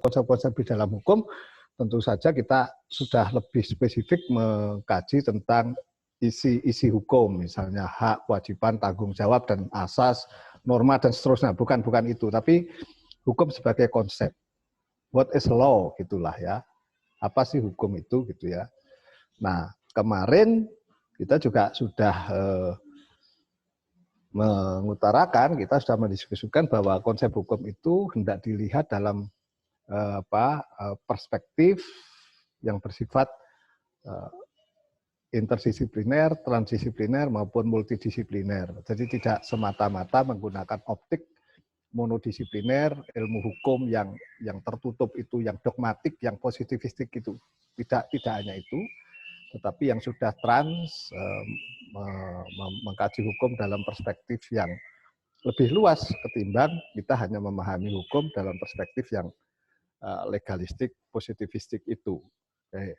konsep-konsep di dalam hukum, tentu saja kita sudah lebih spesifik mengkaji tentang isi hukum, misalnya hak, kewajiban, tanggung jawab, dan asas, norma, dan seterusnya. Bukan itu, tapi hukum sebagai konsep. What is law, gitulah ya. Apa sih hukum itu, gitu ya. Nah, kemarin kita juga sudah mengutarakan, kita sudah mendiskusikan bahwa konsep hukum itu hendak dilihat dalam perspektif yang bersifat interdisipliner, transdisipliner maupun multidisipliner. Jadi tidak semata-mata menggunakan optik monodisipliner, ilmu hukum yang tertutup itu, yang dogmatik, yang positivistik itu. Tidak hanya itu, tetapi yang sudah mengkaji hukum dalam perspektif yang lebih luas ketimbang kita hanya memahami hukum dalam perspektif yang legalistik, positivistik itu. Oke.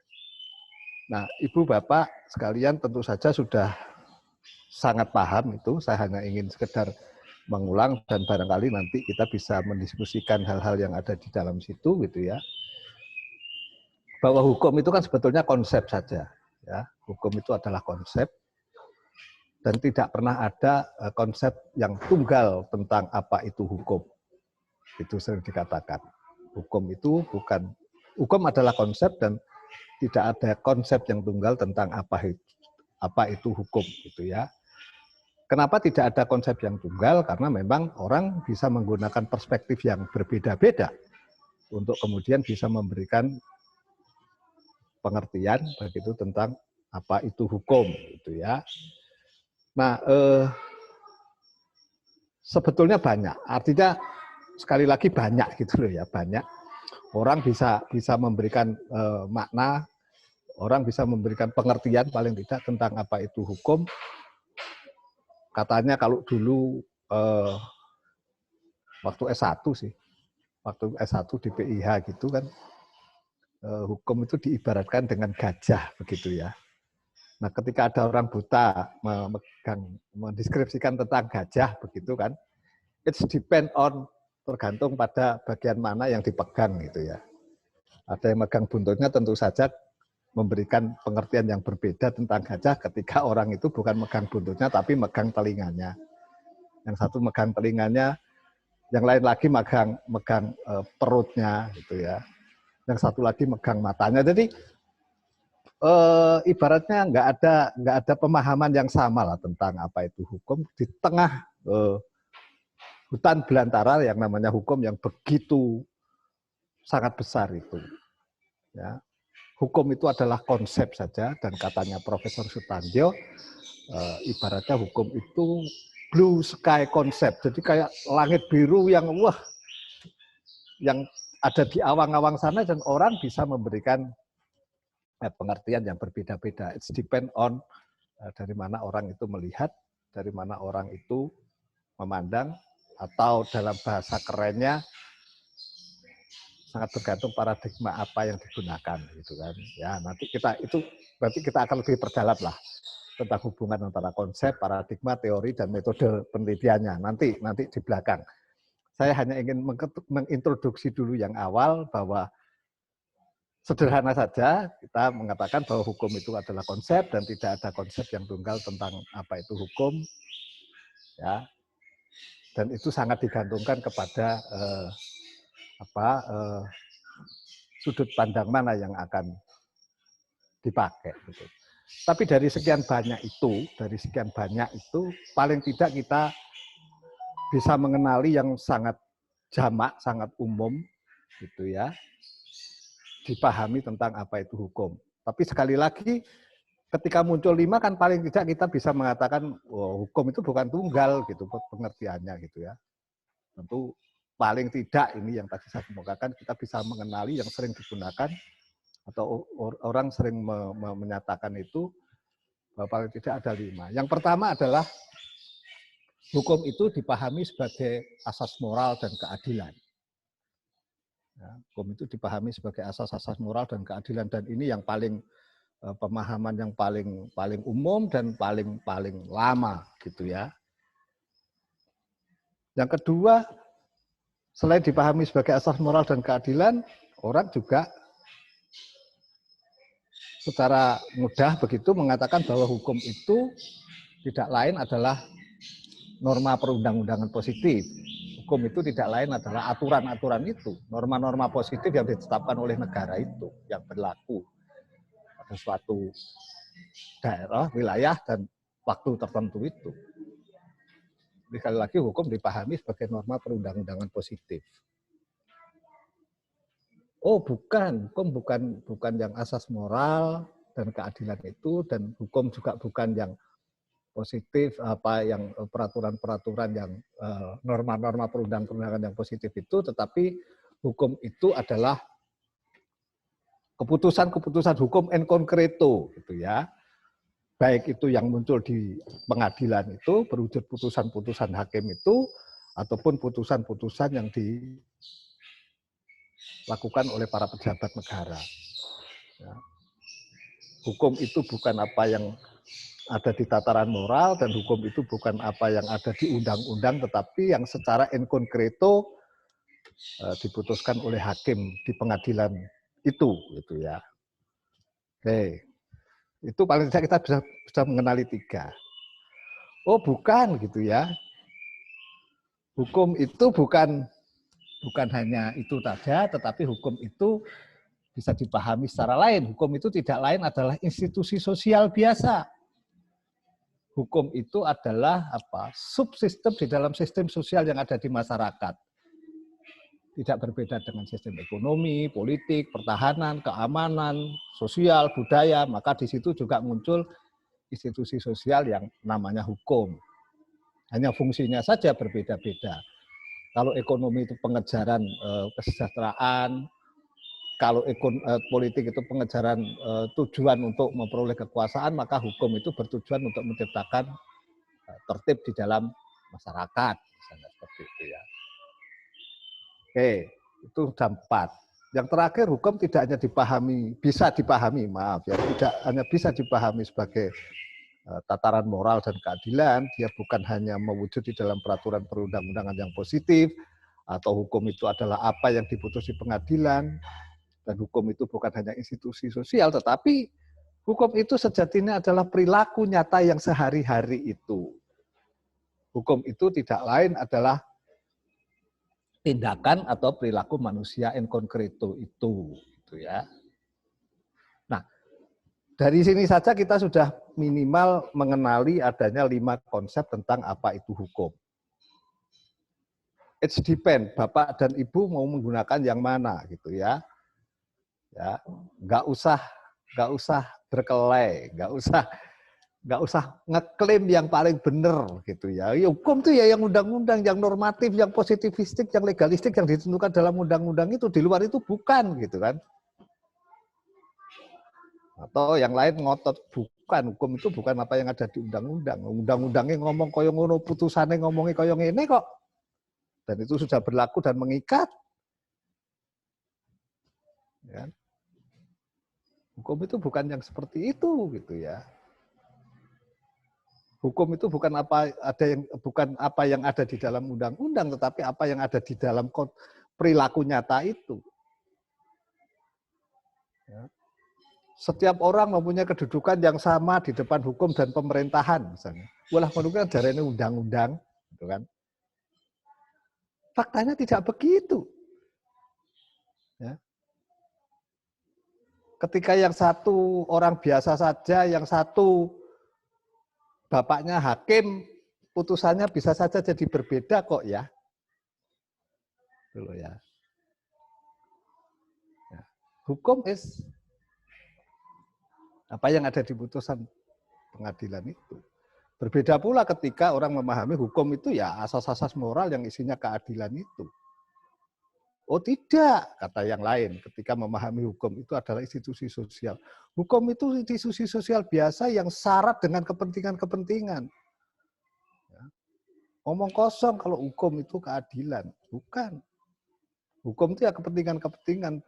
Nah, Ibu Bapak sekalian tentu saja sudah sangat paham itu. Saya hanya ingin sekedar mengulang dan barangkali nanti kita bisa mendiskusikan hal-hal yang ada di dalam situ gitu ya. Bahwa hukum itu kan sebetulnya konsep saja, ya. Hukum itu adalah konsep dan tidak pernah ada konsep yang tunggal tentang apa itu hukum. Itu sering dikatakan. Hukum adalah konsep dan tidak ada konsep yang tunggal tentang apa itu hukum gitu ya. Kenapa tidak ada konsep yang tunggal? Karena memang orang bisa menggunakan perspektif yang berbeda-beda untuk kemudian bisa memberikan pengertian begitu tentang apa itu hukum gitu ya. Nah, sebetulnya banyak. Artinya sekali lagi banyak gitu loh ya, banyak. Orang bisa memberikan makna, orang bisa memberikan pengertian paling tidak tentang apa itu hukum. Katanya kalau dulu waktu S1 sih, waktu S1 di PIH gitu kan, hukum itu diibaratkan dengan gajah begitu ya. Nah, ketika ada orang buta mendeskripsikan tentang gajah begitu kan, it's depend on, tergantung pada bagian mana yang dipegang gitu ya. Ada yang megang buntutnya tentu saja memberikan pengertian yang berbeda tentang gajah ketika orang itu bukan megang buntutnya tapi megang telinganya. Yang satu megang telinganya, yang lain lagi megang perutnya gitu ya. Yang satu lagi megang matanya. Jadi ibaratnya nggak ada pemahaman yang sama lah tentang apa itu hukum di tengah hutan belantara yang namanya hukum yang begitu sangat besar itu. Ya. Hukum itu adalah konsep saja dan katanya Profesor Sutandio, ibaratnya hukum itu blue sky konsep. Jadi kayak langit biru yang yang ada di awang-awang sana dan orang bisa memberikan pengertian yang berbeda-beda. It's depend on dari mana orang itu melihat, dari mana orang itu memandang, atau dalam bahasa kerennya sangat tergantung paradigma apa yang digunakan gitu kan. Ya, nanti berarti kita akan lebih perdalam lah tentang hubungan antara konsep, paradigma, teori dan metode penelitiannya nanti di belakang. Saya hanya ingin mengintroduksi dulu yang awal bahwa sederhana saja kita mengatakan bahwa hukum itu adalah konsep dan tidak ada konsep yang tunggal tentang apa itu hukum. Ya. Dan itu sangat digantungkan kepada sudut pandang mana yang akan dipakai. Gitu. Tapi dari sekian banyak itu, paling tidak kita bisa mengenali yang sangat jamak, sangat umum, gitu ya, dipahami tentang apa itu hukum. Tapi sekali lagi, ketika muncul 5 kan paling tidak kita bisa mengatakan, hukum itu bukan tunggal, gitu pengertiannya, gitu ya. Tentu paling tidak ini yang tadi saya kemukakan, kita bisa mengenali yang sering digunakan atau orang sering menyatakan itu bahwa paling tidak ada 5. Yang pertama adalah hukum itu dipahami sebagai asas moral dan keadilan. Ya, hukum itu dipahami sebagai asas-asas moral dan keadilan dan ini yang paling pemahaman yang paling umum dan paling lama gitu ya. Yang kedua, Selain dipahami sebagai asas moral dan keadilan, orang juga secara mudah begitu mengatakan bahwa hukum itu tidak lain adalah norma perundang-undangan positif. Hukum itu tidak lain adalah aturan-aturan itu, norma-norma positif yang ditetapkan oleh negara itu, yang berlaku pada suatu daerah, wilayah, dan waktu tertentu itu. Sekali lagi hukum dipahami sebagai norma perundang-undangan positif. Oh bukan, hukum bukan yang asas moral dan keadilan itu, dan hukum juga bukan yang positif, apa yang peraturan-peraturan yang norma-norma perundang-undangan yang positif itu, tetapi hukum itu adalah keputusan-keputusan hukum en concreto, gitu ya. Baik itu yang muncul di pengadilan itu, berwujud putusan-putusan hakim itu, ataupun putusan-putusan yang dilakukan oleh para pejabat negara. Ya. Hukum itu bukan apa yang ada di tataran moral, dan hukum itu bukan apa yang ada di undang-undang, tetapi yang secara en concreto diputuskan oleh hakim di pengadilan itu, gitu ya. Oke, itu paling tidak kita bisa mengenali 3. Oh bukan, gitu ya. Hukum itu bukan hanya itu saja, tetapi hukum itu bisa dipahami secara lain. Hukum itu tidak lain adalah institusi sosial biasa. Hukum itu adalah subsistem di dalam sistem sosial yang ada di masyarakat. Tidak berbeda dengan sistem ekonomi, politik, pertahanan, keamanan, sosial, budaya, maka di situ juga muncul institusi sosial yang namanya hukum. Hanya fungsinya saja berbeda-beda. Kalau ekonomi itu pengejaran kesejahteraan, kalau politik itu pengejaran tujuan untuk memperoleh kekuasaan, maka hukum itu bertujuan untuk menciptakan tertib di dalam masyarakat, misalnya seperti itu ya. Oke, itu sudah 4. Yang terakhir, hukum tidak hanya bisa dipahami, tidak hanya bisa dipahami sebagai tataran moral dan keadilan, dia bukan hanya mewujud di dalam peraturan perundang-undangan yang positif, atau hukum itu adalah apa yang diputus di pengadilan, dan hukum itu bukan hanya institusi sosial, tetapi hukum itu sejatinya adalah perilaku nyata yang sehari-hari itu. Hukum itu tidak lain adalah tindakan atau perilaku manusia en concreto itu, gitu ya. Nah, dari sini saja kita sudah minimal mengenali adanya 5 konsep tentang apa itu hukum. It's depend, Bapak dan Ibu mau menggunakan yang mana, gitu ya. Ya, nggak usah berkelahi, nggak usah ngeklaim yang paling benar, gitu ya. Hukum itu ya yang undang-undang, yang normatif, yang positivistik, yang legalistik, yang ditentukan dalam undang-undang itu. Di luar itu bukan, gitu kan. Atau yang lain ngotot, bukan, hukum itu bukan apa yang ada di undang-undang. Undang-undangnya ngomong koyo ngono, putusannya ngomongnya koyo ngene kok. Dan itu sudah berlaku dan mengikat. Ya. Hukum itu bukan yang seperti itu, gitu ya. Hukum itu bukan apa yang ada di dalam undang-undang, tetapi apa yang ada di dalam perilaku nyata itu. Ya. Setiap orang mempunyai kedudukan yang sama di depan hukum dan pemerintahan, misalnya. Walah menurutnya dari ini undang-undang, gitu kan? Faktanya tidak begitu. Ya. Ketika yang satu orang biasa saja, yang satu bapaknya hakim, putusannya bisa saja jadi berbeda kok ya. Dulu ya. Hukum is apa yang ada di putusan pengadilan itu. Berbeda pula ketika orang memahami hukum itu ya asas-asas moral yang isinya keadilan itu. Oh tidak, kata yang lain, ketika memahami hukum itu adalah institusi sosial. Hukum itu institusi sosial biasa yang syarat dengan kepentingan-kepentingan. Ya. Ngomong kosong kalau hukum itu keadilan. Bukan. Hukum itu ya kepentingan-kepentingan.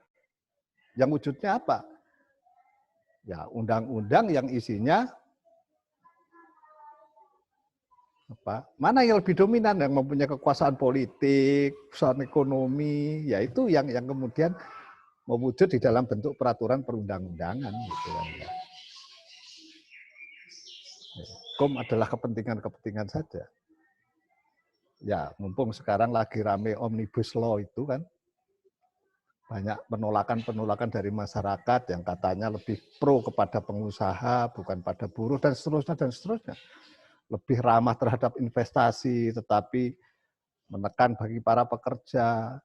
Yang wujudnya apa? Ya undang-undang yang isinya mana yang lebih dominan, yang mempunyai kekuasaan politik, kekuasaan ekonomi, ya itu yang kemudian mewujud di dalam bentuk peraturan perundang-undangan gitu kan ya. Hukum adalah kepentingan-kepentingan saja. Ya, mumpung sekarang lagi rame Omnibus Law itu kan, banyak penolakan-penolakan dari masyarakat yang katanya lebih pro kepada pengusaha, bukan pada buruh, dan seterusnya, dan seterusnya. Lebih ramah terhadap investasi, tetapi menekan bagi para pekerja.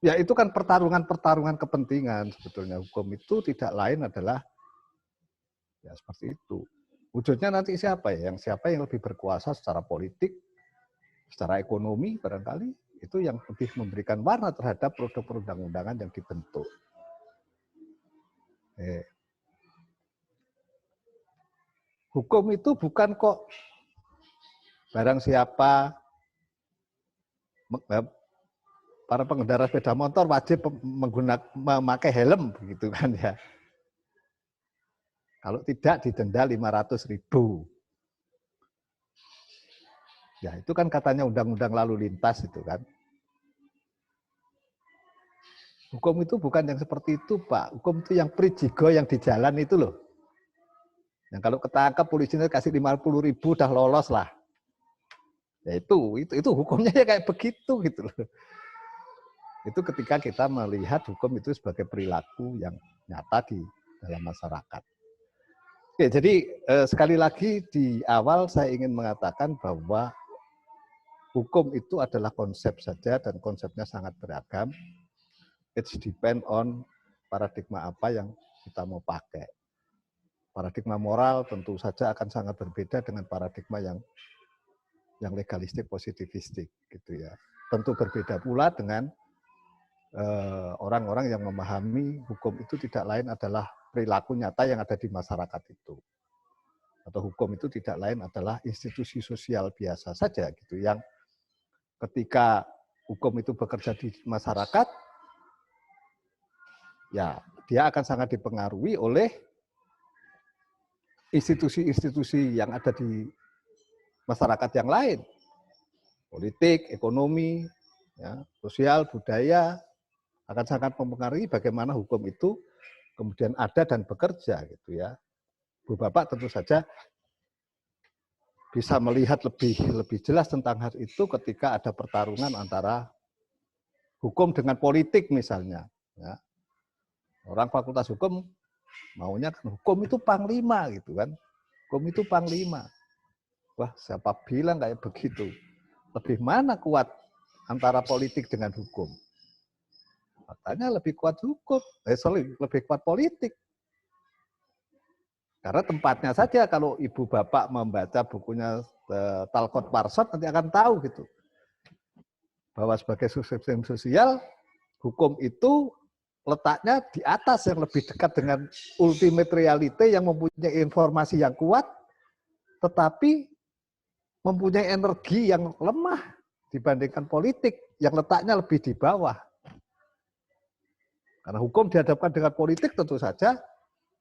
Ya itu kan pertarungan-pertarungan kepentingan sebetulnya. Hukum itu tidak lain adalah ya seperti itu. Wujudnya nanti siapa ya? Siapa yang lebih berkuasa secara politik, secara ekonomi barangkali, itu yang lebih memberikan warna terhadap produk perundang-undangan yang dibentuk. Hukum itu bukan kok barang siapa, para pengendara sepeda motor wajib memakai helm, begitu kan ya. Kalau tidak didenda 500.000. Ya itu kan katanya undang-undang lalu lintas itu kan. Hukum itu bukan yang seperti itu, Pak. Hukum itu yang prijigo yang di jalan itu loh. Yang kalau ketangkap polisinya kasih 50.000 udah lolos lah. Ya itu hukumnya ya kayak begitu gitu loh. Itu ketika kita melihat hukum itu sebagai perilaku yang nyata di dalam masyarakat. Oke, jadi sekali lagi di awal saya ingin mengatakan bahwa hukum itu adalah konsep saja dan konsepnya sangat beragam. It depend on paradigma apa yang kita mau pakai. Paradigma moral tentu saja akan sangat berbeda dengan paradigma yang legalistik, positivistik, gitu ya. Tentu berbeda pula dengan orang-orang yang memahami hukum itu tidak lain adalah perilaku nyata yang ada di masyarakat itu. Atau hukum itu tidak lain adalah institusi sosial biasa saja, gitu, yang ketika hukum itu bekerja di masyarakat, ya dia akan sangat dipengaruhi oleh institusi-institusi yang ada di masyarakat yang lain, politik, ekonomi, ya, sosial, budaya, akan sangat mempengaruhi bagaimana hukum itu kemudian ada dan bekerja, gitu ya. Bu Bapak tentu saja bisa melihat lebih jelas tentang hal itu ketika ada pertarungan antara hukum dengan politik misalnya. Ya. Orang fakultas hukum maunya hukum itu panglima gitu kan. Hukum itu panglima. Wah, siapa bilang kayak begitu? Lebih mana kuat antara politik dengan hukum? Katanya lebih kuat hukum, lebih kuat politik. Karena tempatnya saja kalau ibu bapak membaca bukunya Talcott Parsons nanti akan tahu gitu. Bahwa sebagai sistem sosial, hukum itu letaknya di atas yang lebih dekat dengan ultimate reality yang mempunyai informasi yang kuat, tetapi mempunyai energi yang lemah dibandingkan politik yang letaknya lebih di bawah. Karena hukum dihadapkan dengan politik tentu saja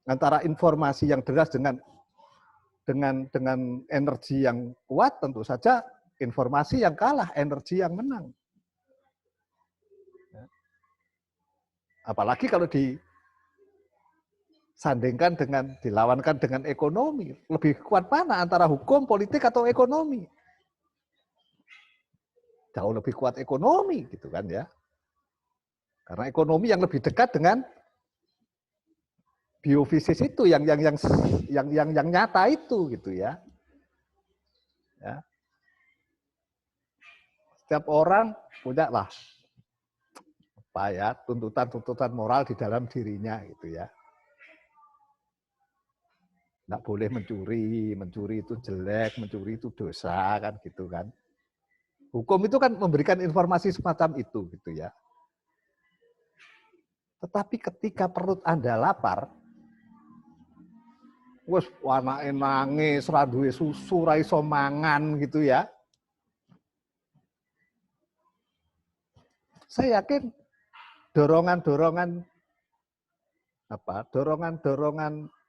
antara informasi yang deras dengan energi yang kuat, tentu saja informasi yang kalah, energi yang menang. Apalagi kalau disandingkan dengan, dilawankan dengan ekonomi. Lebih kuat mana antara hukum, politik, atau ekonomi? Jauh lebih kuat ekonomi, gitu kan ya. Karena ekonomi yang lebih dekat dengan biofisis itu, yang nyata itu, gitu ya. Ya. Setiap orang punya lah apa ya, tuntutan moral di dalam dirinya, gitu ya. Nggak boleh mencuri itu jelek, mencuri itu dosa, kan gitu kan. Hukum itu kan memberikan informasi semacam itu, gitu ya. Tetapi ketika perut Anda lapar, wes anake nangis, ra duwe susu, ra iso mangan, gitu ya. Saya yakin dorongan-dorongan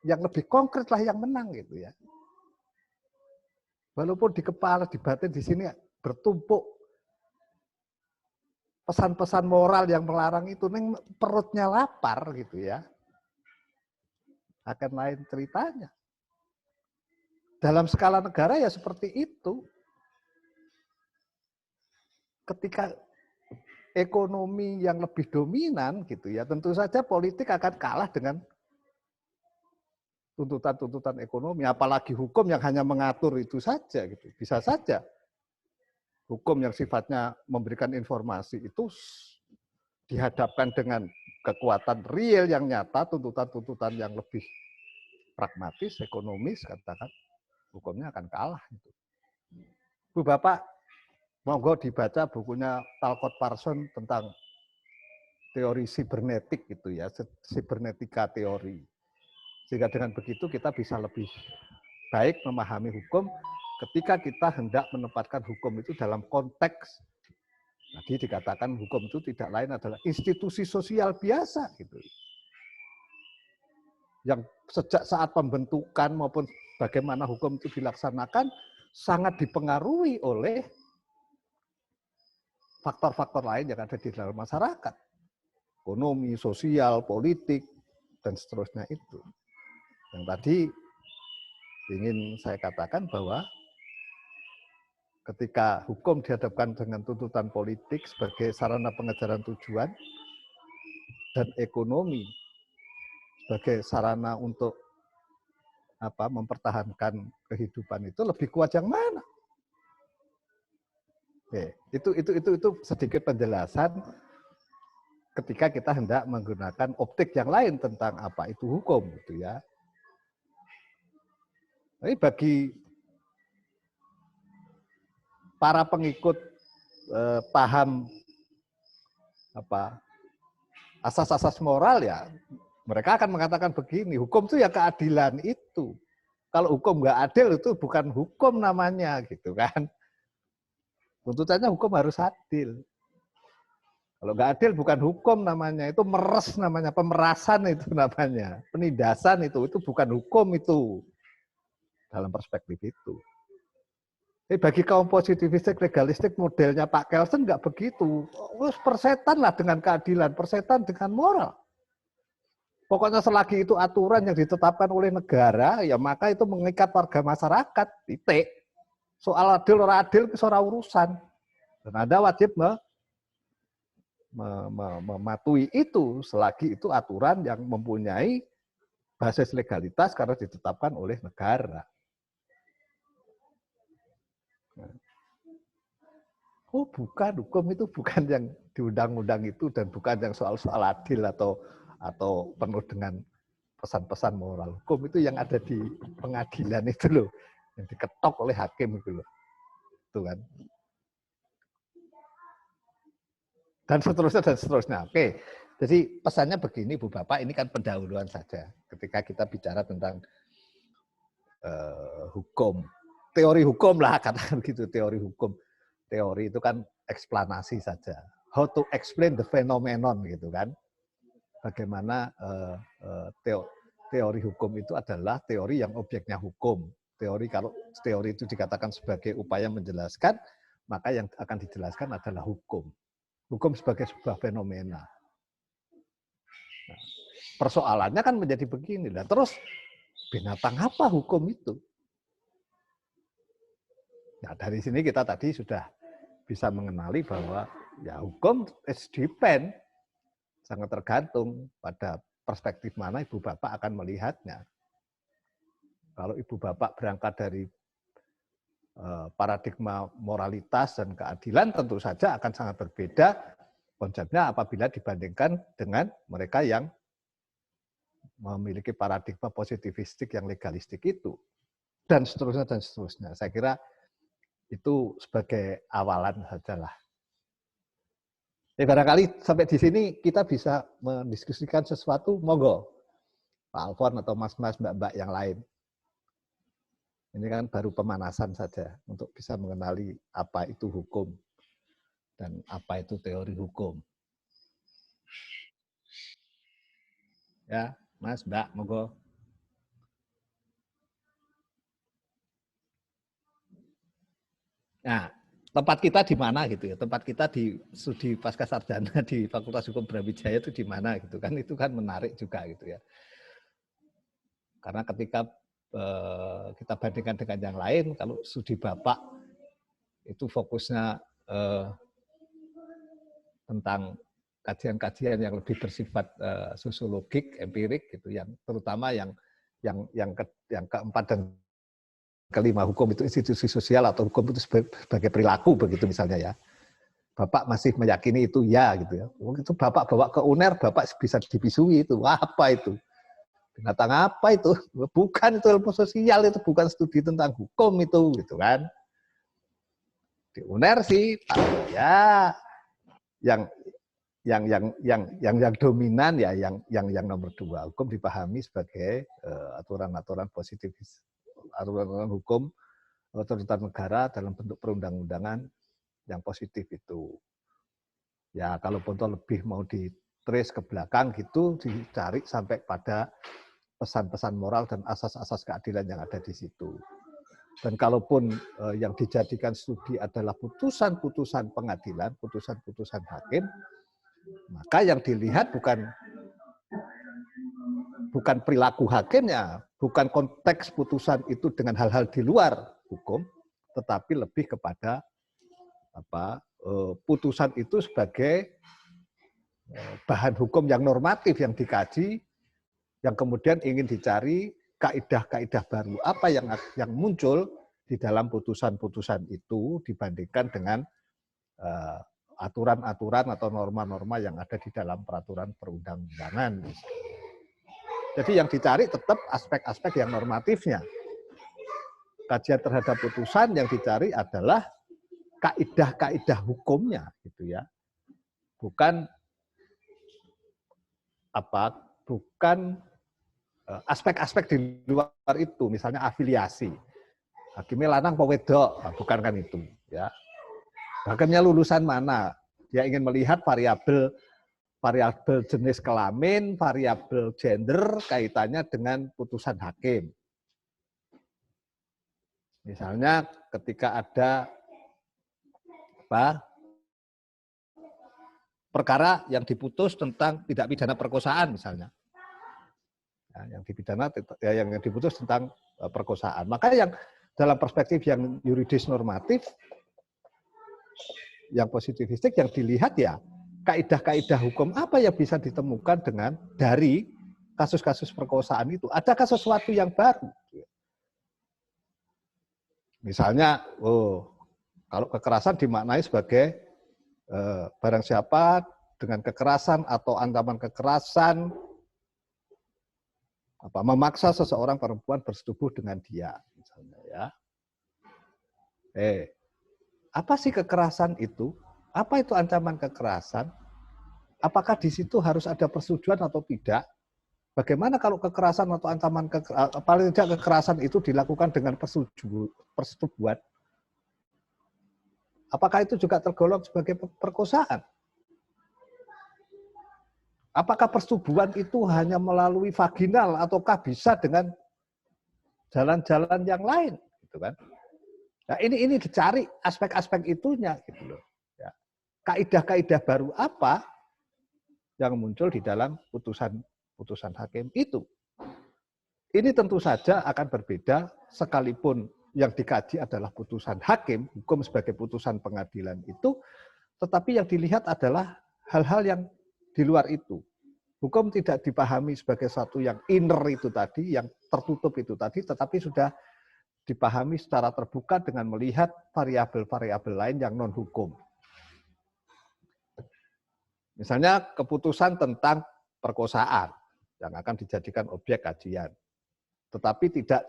yang lebih konkret lah yang menang, gitu ya. Walaupun di kepala, di batin, di sini bertumpuk pesan-pesan moral yang melarang itu, neng perutnya lapar gitu ya, akan lain ceritanya. Dalam skala negara ya seperti itu. Ketika ekonomi yang lebih dominan gitu ya, tentu saja politik akan kalah dengan tuntutan-tuntutan ekonomi, apalagi hukum yang hanya mengatur itu saja gitu. Bisa saja hukum yang sifatnya memberikan informasi itu dihadapkan dengan kekuatan real yang nyata, tuntutan-tuntutan yang lebih pragmatis, ekonomis, katakan hukumnya akan kalah. Bu Bapak, monggo dibaca bukunya Talcott Parsons tentang teori sibernetik gitu ya, sibernetika teori. Sehingga dengan begitu kita bisa lebih baik memahami hukum ketika kita hendak menempatkan hukum itu dalam konteks. Tadi dikatakan hukum itu tidak lain adalah institusi sosial biasa gitu. Yang sejak saat pembentukan maupun bagaimana hukum itu dilaksanakan sangat dipengaruhi oleh faktor-faktor lain yang ada di dalam masyarakat. Ekonomi, sosial, politik, dan seterusnya itu. Yang tadi ingin saya katakan bahwa ketika hukum dihadapkan dengan tuntutan politik sebagai sarana pengejaran tujuan dan ekonomi sebagai sarana untuk mempertahankan kehidupan itu lebih kuat yang mana? Oke, itu sedikit penjelasan ketika kita hendak menggunakan optik yang lain tentang apa itu hukum gitu ya. Tapi bagi para pengikut paham asas-asas moral ya, mereka akan mengatakan begini, hukum itu ya keadilan itu. Kalau hukum nggak adil itu bukan hukum namanya gitu kan. Tuntutannya hukum harus adil. Kalau nggak adil bukan hukum namanya, itu meres namanya, pemerasan itu namanya, penindasan itu bukan hukum itu dalam perspektif itu. Tapi bagi kaum positivistik, legalistik, modelnya Pak Kelsen nggak begitu. Persetan lah dengan keadilan, persetan dengan moral. Pokoknya selagi itu aturan yang ditetapkan oleh negara, ya maka itu mengikat warga masyarakat. Titik. Soal adil orang adil itu seorang urusan. Dan Anda wajib mematuhi itu selagi itu aturan yang mempunyai basis legalitas karena ditetapkan oleh negara. Oh bukan, hukum itu bukan yang di undang-undang itu dan bukan yang soal-soal adil atau penuh dengan pesan-pesan moral. Hukum itu yang ada di pengadilan itu loh, yang diketok oleh hakim itu loh. Itu kan. Dan seterusnya. Oke. Jadi pesannya begini Bu Bapak, ini kan pendahuluan saja ketika kita bicara tentang hukum. Teori hukum lah katakan gitu, teori hukum. Teori itu kan eksplanasi saja. How to explain the phenomenon gitu kan. Bagaimana teori hukum itu adalah teori yang objeknya hukum. Kalau teori itu dikatakan sebagai upaya menjelaskan, maka yang akan dijelaskan adalah hukum. Hukum sebagai sebuah fenomena. Nah, persoalannya kan menjadi begini lah. Terus binatang apa hukum itu? Nah, dari sini kita tadi sudah bisa mengenali bahwa ya hukum is depend, sangat tergantung pada perspektif mana Ibu Bapak akan melihatnya. Kalau Ibu Bapak berangkat dari paradigma moralitas dan keadilan, tentu saja akan sangat berbeda konsepnya apabila dibandingkan dengan mereka yang memiliki paradigma positivistik yang legalistik itu. Dan seterusnya, dan seterusnya. Saya kira itu sebagai awalan sajalah. Barangkali sampai di sini kita bisa mendiskusikan sesuatu, monggo. Pak Alfon atau mas-mas, mbak-mbak yang lain. Ini kan baru pemanasan saja untuk bisa mengenali apa itu hukum dan apa itu teori hukum. Ya, mas, mbak, monggo. Nah, tempat kita di mana gitu ya? Tempat kita di studi pasca sarjana di Fakultas Hukum Brawijaya itu di mana gitu kan? Itu kan menarik juga gitu ya. Karena ketika kita bandingkan dengan yang lain, kalau studi Bapak itu fokusnya tentang kajian-kajian yang lebih bersifat sosiologik, empirik gitu, yang terutama yang keempat dan kelima, hukum itu institusi sosial atau hukum itu sebagai perilaku begitu misalnya ya. Bapak masih meyakini itu ya gitu ya. Itu Bapak bawa ke UNER, Bapak bisa dibisui itu. Wah, apa itu? Binatang apa itu? Bukan itu ilmu sosial, itu bukan studi tentang hukum itu gitu kan. Di UNER sih ya yang dominan ya yang nomor 2, hukum dipahami sebagai aturan-aturan positifis, aturan hukum otoritas negara dalam bentuk perundang-undangan yang positif itu. Ya kalaupun toh lebih mau di-trace ke belakang gitu, dicari sampai pada pesan-pesan moral dan asas-asas keadilan yang ada di situ. Dan kalaupun yang dijadikan studi adalah putusan-putusan pengadilan, putusan-putusan hakim, maka yang dilihat bukan perilaku hakimnya, bukan konteks putusan itu dengan hal-hal di luar hukum, tetapi lebih kepada putusan itu sebagai bahan hukum yang normatif yang dikaji, yang kemudian ingin dicari kaidah-kaidah baru apa yang muncul di dalam putusan-putusan itu dibandingkan dengan aturan-aturan atau norma-norma yang ada di dalam peraturan perundang-undangan. Jadi yang dicari tetap aspek-aspek yang normatifnya. Kajian terhadap putusan yang dicari adalah kaidah-kaidah hukumnya, gitu ya. Bukan aspek-aspek di luar itu, misalnya afiliasi. Hakimnya lanang apa wedok, bukan kan itu, ya. Hakimnya lulusan mana? Dia ingin melihat variabel jenis kelamin, variabel gender kaitannya dengan putusan hakim. Misalnya ketika ada perkara yang diputus tentang tindak pidana perkosaan misalnya. Yang diputus tentang perkosaan. Maka yang dalam perspektif yang yuridis normatif, yang positivistik, yang dilihat ya kaidah-kaidah hukum apa yang bisa ditemukan dari kasus-kasus perkosaan itu. Adakah sesuatu yang baru? Misalnya, kalau kekerasan dimaknai sebagai barang siapa dengan kekerasan atau ancaman kekerasan memaksa seseorang perempuan bersetubuh dengan dia, misalnya ya. Apa sih kekerasan itu? Apa itu ancaman kekerasan? Apakah di situ harus ada persetujuan atau tidak? Bagaimana kalau kekerasan atau ancaman paling tidak kekerasan itu dilakukan dengan persetubuan? Apakah itu juga tergolong sebagai perkosaan? Apakah persetubuan itu hanya melalui vaginal ataukah bisa dengan jalan-jalan yang lain, gitu kan? Nah, ini dicari aspek-aspek itunya, gitu loh. Ya. Kaidah-kaidah baru apa yang muncul di dalam putusan hakim itu? Ini tentu saja akan berbeda sekalipun yang dikaji adalah putusan hakim, hukum sebagai putusan pengadilan itu, tetapi yang dilihat adalah hal-hal yang di luar itu. Hukum tidak dipahami sebagai satu yang inner itu tadi, yang tertutup itu tadi, tetapi sudah dipahami secara terbuka dengan melihat variabel-variabel lain yang non-hukum. Misalnya keputusan tentang perkosaan yang akan dijadikan objek kajian. Tetapi tidak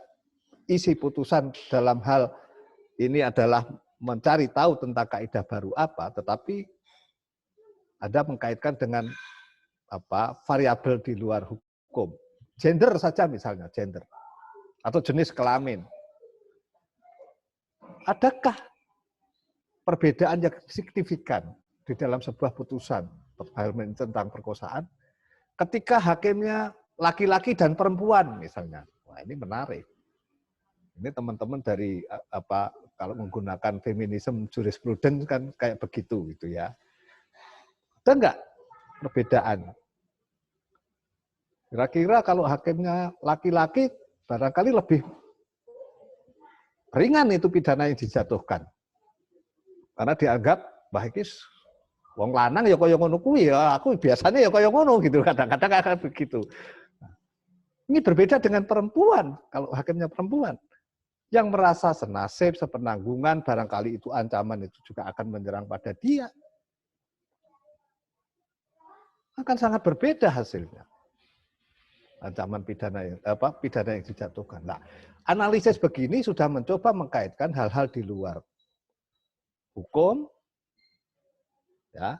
isi putusan dalam hal ini adalah mencari tahu tentang kaidah baru apa, tetapi ada mengkaitkan dengan variabel di luar hukum. Gender saja misalnya, gender. Atau jenis kelamin. Adakah perbedaan yang signifikan di dalam sebuah putusan tentang perkosaan ketika hakimnya laki-laki dan perempuan misalnya? Wah, ini menarik. Ini teman-teman dari kalau menggunakan feminisme jurisprudence kan kayak begitu gitu ya. Ada enggak perbedaan? Kira-kira kalau hakimnya laki-laki barangkali lebih ringan itu pidana yang dijatuhkan. Karena dianggap baik wong lanang ya kaya ngono kuwi ya, aku biasanya ya kaya ngono gitu, kadang-kadang akan begitu. Ini berbeda dengan perempuan, kalau hakimnya perempuan yang merasa senasib, sepenanggungan, barangkali itu ancaman itu juga akan menyerang pada dia. Akan sangat berbeda hasilnya. Ancaman pidana yang dijatuhkan. Nah, analisis begini sudah mencoba mengkaitkan hal-hal di luar hukum ya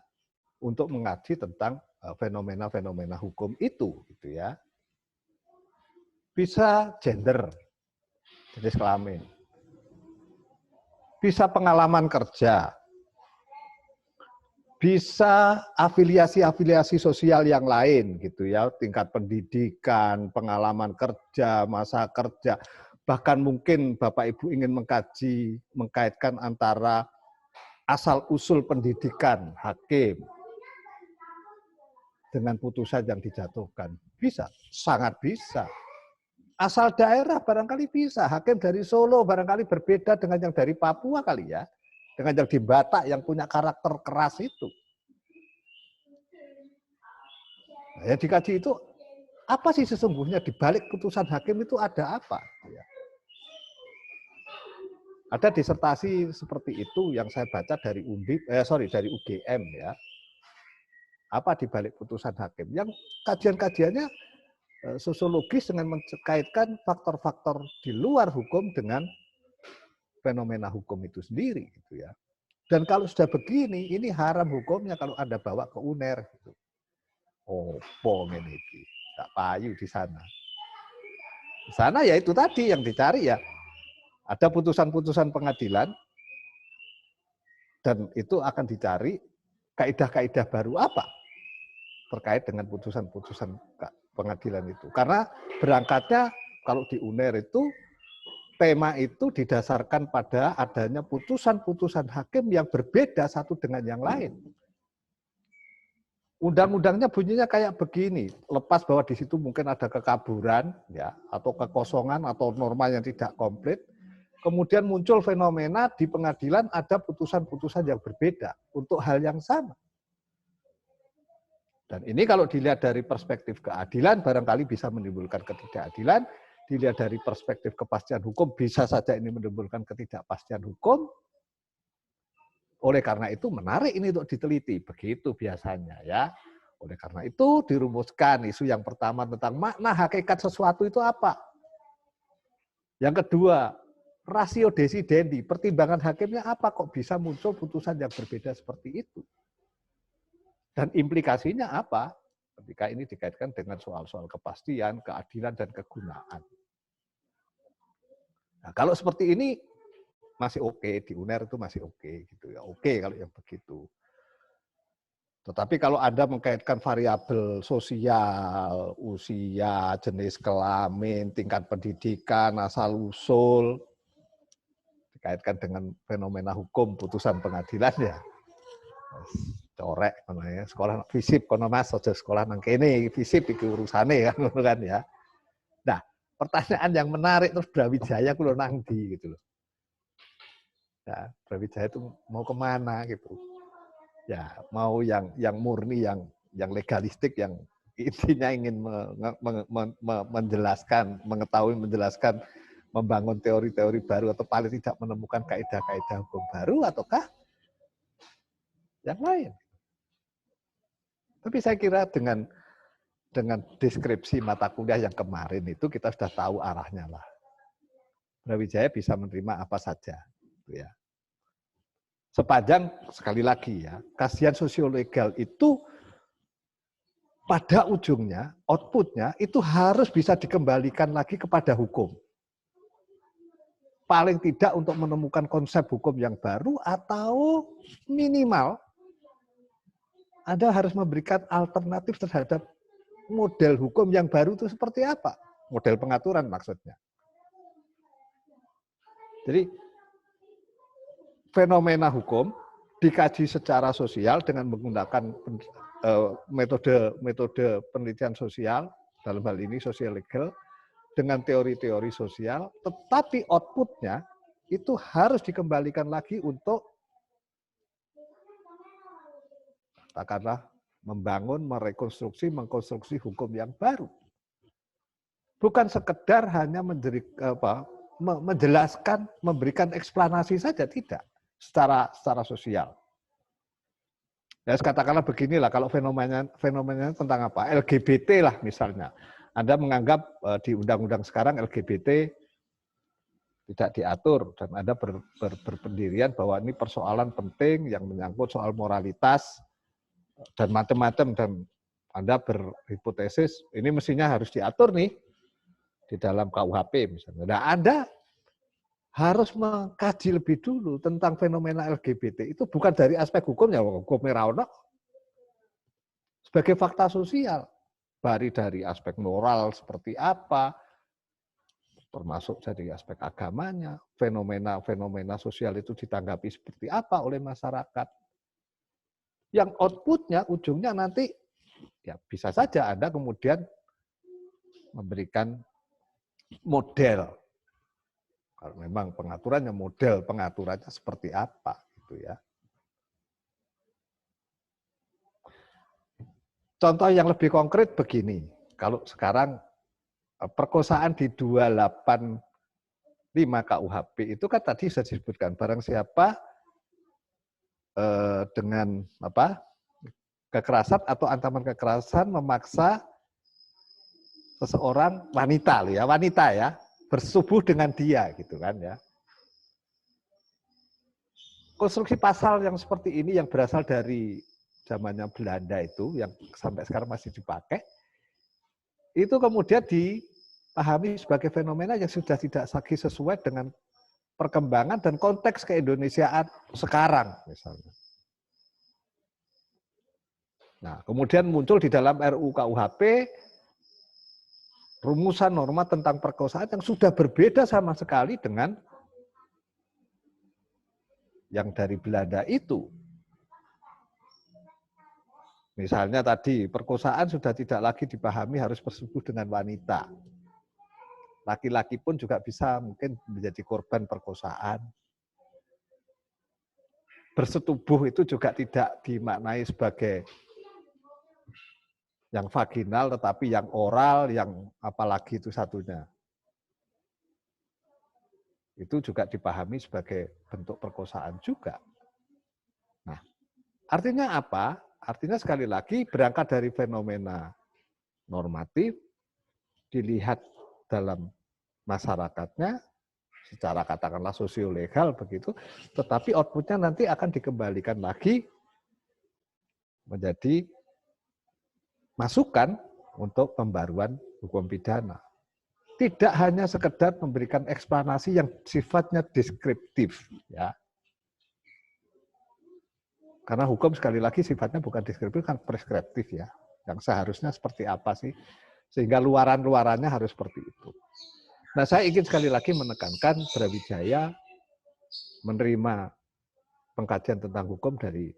untuk mengaji tentang fenomena-fenomena hukum itu gitu ya. Bisa gender, jenis kelamin. Bisa pengalaman kerja. Bisa afiliasi-afiliasi sosial yang lain gitu ya, tingkat pendidikan, pengalaman kerja, masa kerja, bahkan mungkin Bapak Ibu ingin mengkaji, mengkaitkan antara asal-usul pendidikan hakim dengan putusan yang dijatuhkan. Bisa, sangat bisa. Asal daerah barangkali bisa, hakim dari Solo barangkali berbeda dengan yang dari Papua kali ya. Dengan yang di Batak yang punya karakter keras itu. Nah, yang dikaji itu, apa sih sesungguhnya di balik putusan hakim itu ada apa? Ada disertasi seperti itu yang saya baca dari dari UGM ya. Apa di balik putusan hakim? Yang kajian-kajiannya sosiologis dengan mengkaitkan faktor-faktor di luar hukum dengan fenomena hukum itu sendiri gitu ya. Dan kalau sudah begini, ini haram hukumnya kalau Anda bawa ke UNER gitu. Opo ngene iki, tak payu di sana. Di sana ya itu tadi yang dicari ya. Ada putusan-putusan pengadilan dan itu akan dicari kaidah-kaidah baru apa terkait dengan putusan-putusan pengadilan itu. Karena berangkatnya kalau di UNER itu tema itu didasarkan pada adanya putusan-putusan hakim yang berbeda satu dengan yang lain. Undang-undangnya bunyinya kayak begini, lepas bahwa di situ mungkin ada kekaburan ya atau kekosongan atau norma yang tidak komplit, kemudian muncul fenomena di pengadilan ada putusan-putusan yang berbeda untuk hal yang sama. Dan ini kalau dilihat dari perspektif keadilan barangkali bisa menimbulkan ketidakadilan. Dilihat dari perspektif kepastian hukum, bisa saja ini menimbulkan ketidakpastian hukum. Oleh karena itu menarik ini untuk diteliti, begitu biasanya ya. Oleh karena itu dirumuskan isu yang pertama tentang makna hakikat sesuatu itu apa. Yang kedua, rasio desidendi, pertimbangan hakimnya apa kok bisa muncul putusan yang berbeda seperti itu. Dan implikasinya apa? Ketika ini dikaitkan dengan soal-soal kepastian, keadilan, dan kegunaan. Nah, kalau seperti ini masih oke, di UNER itu masih oke gitu ya. Oke kalau yang begitu. Tetapi kalau Anda mengkaitkan variabel sosial, usia, jenis kelamin, tingkat pendidikan, asal-usul, dikaitkan dengan fenomena hukum putusan pengadilan ya. Corek namanya, sekolah fisip kono Mas, aja sekolah nang kene, fisip iki urusane kan ya. Nah, pertanyaan yang menarik terus Brawijaya kulo nang ndi gitu loh. Ya, Brawijaya itu mau kemana gitu. Ya, mau yang murni, yang legalistik, yang intinya ingin menjelaskan, mengetahui, menjelaskan, membangun teori-teori baru atau paling tidak menemukan kaidah-kaidah hukum baru ataukah yang lain. Tapi saya kira dengan deskripsi mata kuliah yang kemarin itu kita sudah tahu arahnya lah. Brawijaya bisa menerima apa saja, gitu ya. Sepanjang sekali lagi ya, kajian sosiolegal itu pada ujungnya, outputnya itu harus bisa dikembalikan lagi kepada hukum. Paling tidak untuk menemukan konsep hukum yang baru atau minimal Anda harus memberikan alternatif terhadap model hukum yang baru itu seperti apa? Model pengaturan maksudnya. Jadi fenomena hukum dikaji secara sosial dengan menggunakan metode penelitian sosial, dalam hal ini sosial legal, dengan teori-teori sosial, tetapi outputnya itu harus dikembalikan lagi untuk katakanlah membangun, merekonstruksi, mengkonstruksi hukum yang baru. Bukan sekedar hanya menjelaskan, memberikan eksplanasi saja, tidak. Secara sosial. Ya, katakanlah beginilah, kalau fenomenanya tentang apa? LGBT lah misalnya. Anda menganggap di undang-undang sekarang LGBT tidak diatur, dan Anda berpendirian bahwa ini persoalan penting yang menyangkut soal moralitas dan macam-macam, dan Anda berhipotesis ini mestinya harus diatur nih di dalam KUHP misalnya. Nah, Anda harus mengkaji lebih dulu tentang fenomena LGBT itu bukan dari aspek hukumnya, hukumnya rauno, sebagai fakta sosial, dari aspek moral seperti apa, termasuk dari aspek agamanya, fenomena sosial itu ditanggapi seperti apa oleh masyarakat. Yang outputnya, ujungnya nanti, ya bisa saja Anda kemudian memberikan model. Kalau memang pengaturannya, model pengaturannya seperti apa, gitu ya. Contoh yang lebih konkret begini, kalau sekarang perkosaan di 285 KUHP itu kan tadi sudah disebutkan, barang siapa dengan kekerasan atau ancaman kekerasan memaksa seseorang wanita ya, bersetubuh dengan dia, gitu kan ya. Konstruksi pasal yang seperti ini yang berasal dari zamannya Belanda itu, yang sampai sekarang masih dipakai, itu kemudian dipahami sebagai fenomena yang sudah tidak lagi sesuai dengan perkembangan dan konteks keindonesiaan sekarang, misalnya. Nah, kemudian muncul di dalam RUU KUHP rumusan norma tentang perkosaan yang sudah berbeda sama sekali dengan yang dari Belanda itu. Misalnya tadi, perkosaan sudah tidak lagi dipahami harus bersetubuh dengan wanita. Laki-laki pun juga bisa mungkin menjadi korban perkosaan. Bersetubuh itu juga tidak dimaknai sebagai yang vaginal, tetapi yang oral, yang apalagi itu satunya. Itu juga dipahami sebagai bentuk perkosaan juga. Nah, artinya apa? Artinya sekali lagi berangkat dari fenomena normatif, dilihat dalam masyarakatnya, secara katakanlah sosiolegal begitu, tetapi outputnya nanti akan dikembalikan lagi menjadi masukan untuk pembaruan hukum pidana. Tidak hanya sekedar memberikan eksplanasi yang sifatnya deskriptif, ya. Karena hukum sekali lagi sifatnya bukan deskriptif, kan preskriptif ya. Yang seharusnya seperti apa sih? Sehingga luaran-luarannya harus seperti itu. Nah, saya ingin sekali lagi menekankan Brawijaya menerima pengkajian tentang hukum dari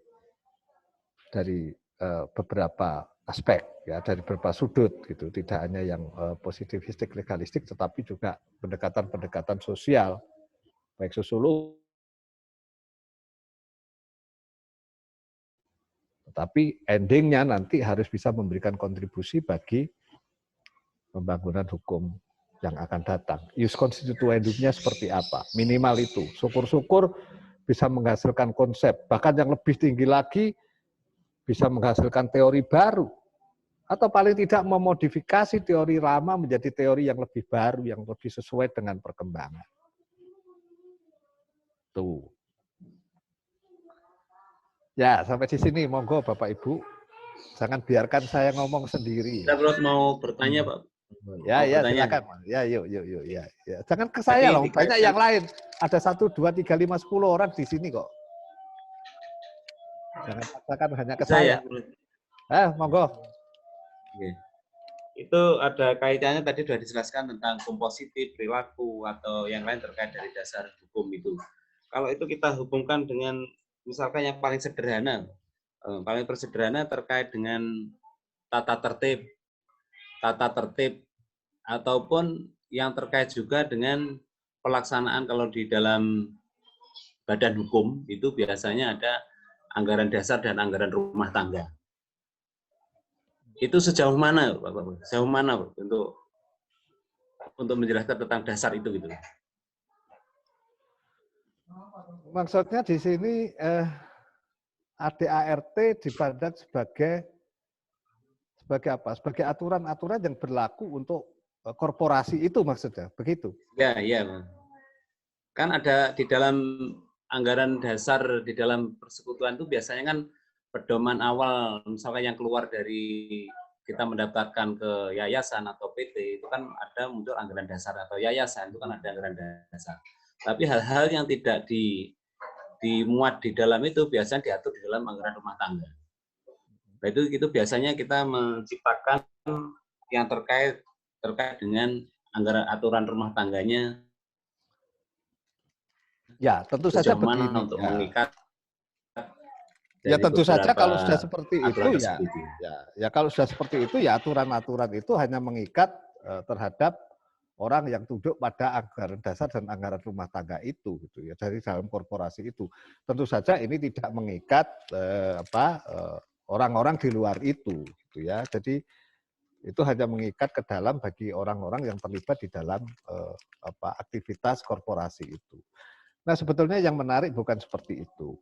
beberapa aspek, ya, dari beberapa sudut gitu, tidak hanya yang positivistik legalistik, tetapi juga pendekatan-pendekatan sosial, baik sosiologi, tetapi endingnya nanti harus bisa memberikan kontribusi bagi pembangunan hukum yang akan datang. Ius constituendumnya seperti apa? Minimal itu. Syukur-syukur bisa menghasilkan konsep, bahkan yang lebih tinggi lagi bisa menghasilkan teori baru. Atau paling tidak memodifikasi teori lama menjadi teori yang lebih baru, yang lebih sesuai dengan perkembangan. Tuh. Ya, sampai di sini. Monggo Bapak Ibu. Jangan biarkan saya ngomong sendiri. Kita mau bertanya, Pak. Ya, ya, silakan. Ya, yuk. Ya. Jangan ke saya loh, banyak yang lain. Ada 1, 2, 3, 5, 10 orang di sini kok. Jangan katakan hanya ke saya. Monggo. Oke. Itu ada kaitannya tadi sudah dijelaskan tentang kompositif, perilaku, atau yang lain terkait dari dasar hukum itu. kalau itu kita hubungkan dengan misalkan yang paling sederhana, terkait dengan tata tertib ataupun yang terkait juga dengan pelaksanaan kalau di dalam badan hukum itu biasanya ada anggaran dasar dan anggaran rumah tangga. Itu sejauh mana, Bapak? Sejauh mana Pak, untuk menjelaskan tentang dasar itu gitu? Maksudnya di sini ADART dipandang sebagai apa? Sebagai aturan-aturan yang berlaku untuk korporasi itu maksudnya, begitu? Ya, iya, Pak. Kan ada di dalam anggaran dasar di dalam persekutuan itu biasanya kan pedoman awal, misalkan yang keluar dari kita mendaftarkan ke yayasan atau PT, itu kan ada muncul anggaran dasar, atau yayasan itu kan ada anggaran dasar. Tapi hal-hal yang tidak dimuat di dalam itu biasanya diatur di dalam anggaran rumah tangga. Nah, itu biasanya kita menciptakan yang terkait dengan anggaran aturan rumah tangganya. Ya, tentu saja begini. Untuk mengikat. Ya tentu saja kalau sudah seperti itu ya kalau sudah seperti itu ya aturan-aturan itu hanya mengikat terhadap orang yang tunduk pada anggaran dasar dan anggaran rumah tangga itu gitu ya, dari dalam korporasi itu. Tentu saja ini tidak mengikat orang-orang di luar itu gitu ya. Jadi itu hanya mengikat ke dalam bagi orang-orang yang terlibat di dalam aktivitas korporasi itu. Nah, sebetulnya yang menarik bukan seperti itu.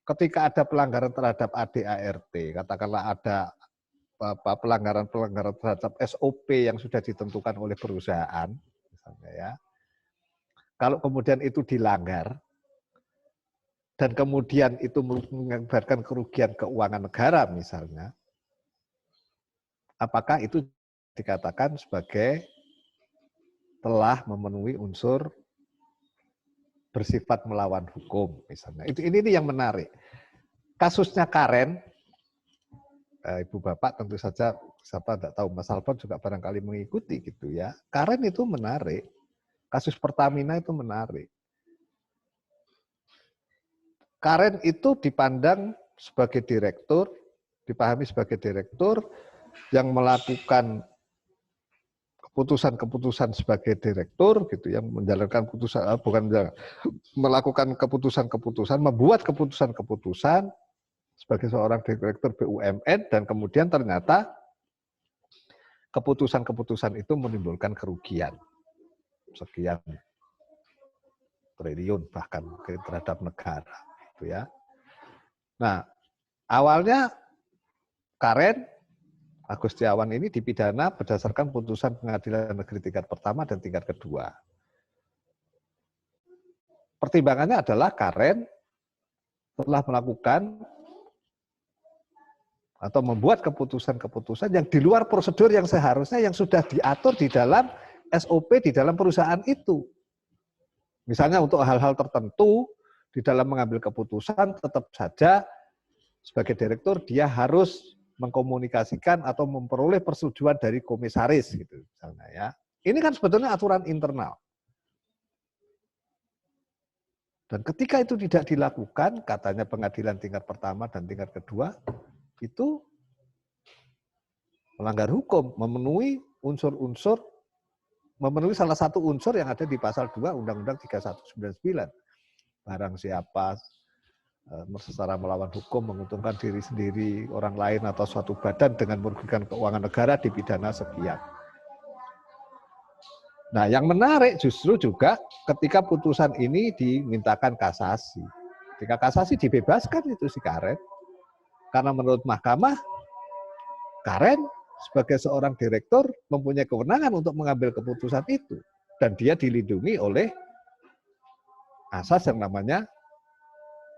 Ketika ada pelanggaran terhadap ADART, katakanlah ada pelanggaran terhadap SOP yang sudah ditentukan oleh perusahaan, misalnya ya. Kalau kemudian itu dilanggar dan kemudian itu mengakibatkan kerugian keuangan negara misalnya, apakah itu dikatakan sebagai telah memenuhi unsur bersifat melawan hukum misalnya. Ini yang menarik. Kasusnya Karen, Ibu Bapak tentu saja siapa tidak tahu, Mas Alfon juga barangkali mengikuti gitu ya. Karen itu menarik. Kasus Pertamina itu menarik. Karen itu dipandang sebagai direktur, dipahami sebagai direktur yang melakukan keputusan-keputusan sebagai direktur gitu yang menjalankan keputusan melakukan keputusan-keputusan, membuat keputusan-keputusan sebagai seorang direktur BUMN dan kemudian ternyata keputusan-keputusan itu menimbulkan kerugian sekian triliun bahkan mungkin terhadap negara gitu ya. Nah, awalnya Karen Agustiawan ini dipidana berdasarkan putusan Pengadilan Negeri tingkat pertama dan tingkat kedua. Pertimbangannya adalah Karen telah melakukan atau membuat keputusan-keputusan yang di luar prosedur yang seharusnya yang sudah diatur di dalam SOP di dalam perusahaan itu. Misalnya untuk hal-hal tertentu di dalam mengambil keputusan tetap saja sebagai direktur dia harus mengkomunikasikan atau memperoleh persetujuan dari komisaris gitu misalnya ya. Ini kan sebetulnya aturan internal. Dan ketika itu tidak dilakukan, katanya pengadilan tingkat pertama dan tingkat kedua itu melanggar hukum, memenuhi unsur-unsur, memenuhi salah satu unsur yang ada di pasal 2 Undang-Undang 3199. Barang siapa secara melawan hukum, menguntungkan diri sendiri, orang lain atau suatu badan dengan merugikan keuangan negara dipidana sekian. Nah, yang menarik justru juga ketika putusan ini dimintakan kasasi. Ketika kasasi dibebaskan itu si Karen. Karena menurut mahkamah, Karen sebagai seorang direktur mempunyai kewenangan untuk mengambil keputusan itu. Dan dia dilindungi oleh asas yang namanya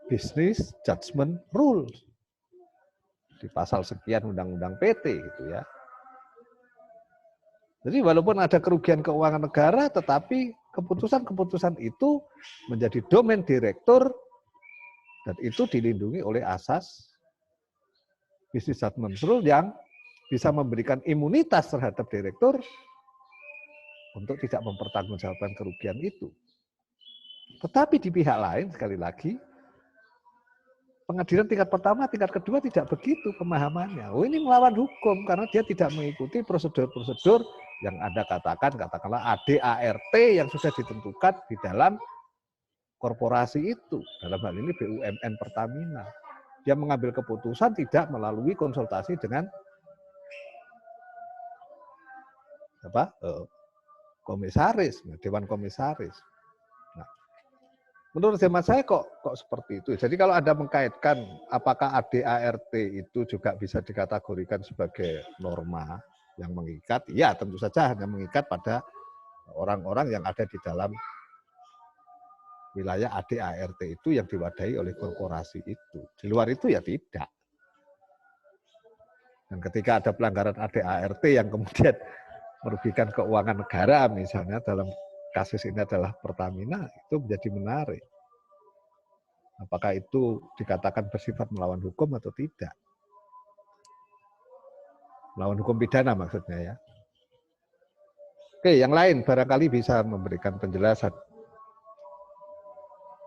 Business Judgment Rule di pasal sekian Undang-Undang PT gitu ya. Jadi walaupun ada kerugian keuangan negara, tetapi keputusan-keputusan itu menjadi domain direktur dan itu dilindungi oleh asas Business Judgment Rule yang bisa memberikan imunitas terhadap direktur untuk tidak mempertanggungjawabkan kerugian itu. Tetapi di pihak lain, sekali lagi, pengadilan tingkat pertama, tingkat kedua tidak begitu pemahamannya. Oh, ini melawan hukum karena dia tidak mengikuti prosedur-prosedur yang Anda katakanlah ADART yang sudah ditentukan di dalam korporasi itu. Dalam hal ini BUMN Pertamina. Dia mengambil keputusan tidak melalui konsultasi dengan komisaris, dewan komisaris. Nah, menurut hemat saya kok seperti itu. Jadi kalau Anda mengkaitkan apakah ADART itu juga bisa dikategorikan sebagai norma yang mengikat, ya tentu saja hanya mengikat pada orang-orang yang ada di dalam wilayah ADART itu yang diwadahi oleh korporasi itu. Di luar itu ya tidak. Dan ketika ada pelanggaran ADART yang kemudian merugikan keuangan negara, misalnya dalam kasus ini adalah Pertamina, itu menjadi menarik. Apakah itu dikatakan bersifat melawan hukum atau tidak? Melawan hukum pidana maksudnya ya. Oke, yang lain barangkali bisa memberikan penjelasan.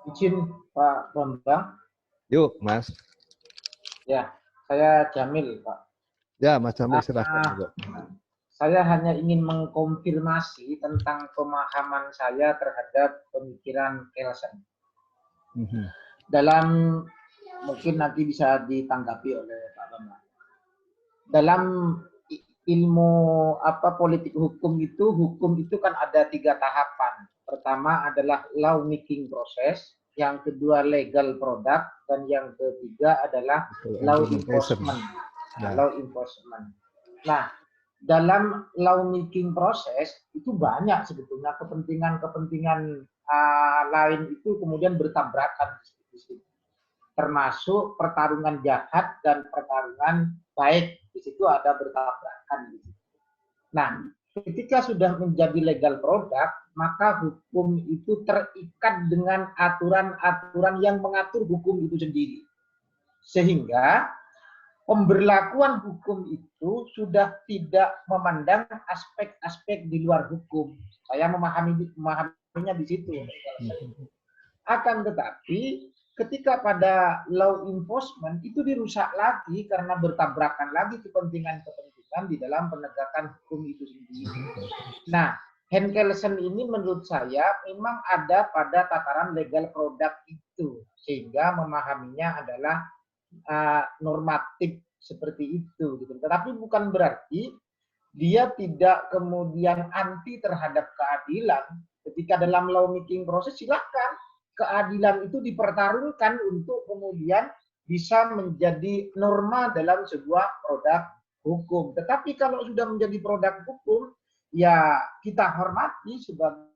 Izin Pak Bambang. Yuk, Mas. Ya, saya Jamil, Pak. Ya, Mas Jamil silahkan. Saya hanya ingin mengkonfirmasi tentang pemahaman saya terhadap pemikiran Kelsen. Dalam, mungkin nanti bisa ditanggapi oleh Pak Bambang. Dalam ilmu politik hukum itu kan ada 3 tahapan. Pertama adalah law making process, yang kedua legal product, dan yang ketiga adalah law enforcement. Law enforcement. Nah, dalam law making process itu banyak sebetulnya kepentingan-kepentingan lain itu kemudian bertabrakan di situ. Termasuk pertarungan jahat dan pertarungan baik, di situ ada bertabrakan. Nah, ketika sudah menjadi legal product, maka hukum itu terikat dengan aturan-aturan yang mengatur hukum itu sendiri. Sehingga pemberlakuan hukum itu sudah tidak memandang aspek-aspek di luar hukum. Saya memahaminya di situ. Akan tetapi ketika pada law enforcement itu dirusak lagi karena bertabrakan lagi kepentingan-kepentingan di dalam penegakan hukum itu sendiri. Nah, Kelsen ini menurut saya memang ada pada tataran legal product itu, sehingga memahaminya adalah normatif seperti itu. Gitu. Tetapi bukan berarti dia tidak kemudian anti terhadap keadilan. Ketika dalam law making proses silakan keadilan itu dipertarungkan untuk kemudian bisa menjadi norma dalam sebuah produk hukum. Tetapi kalau sudah menjadi produk hukum, ya kita hormati sebagai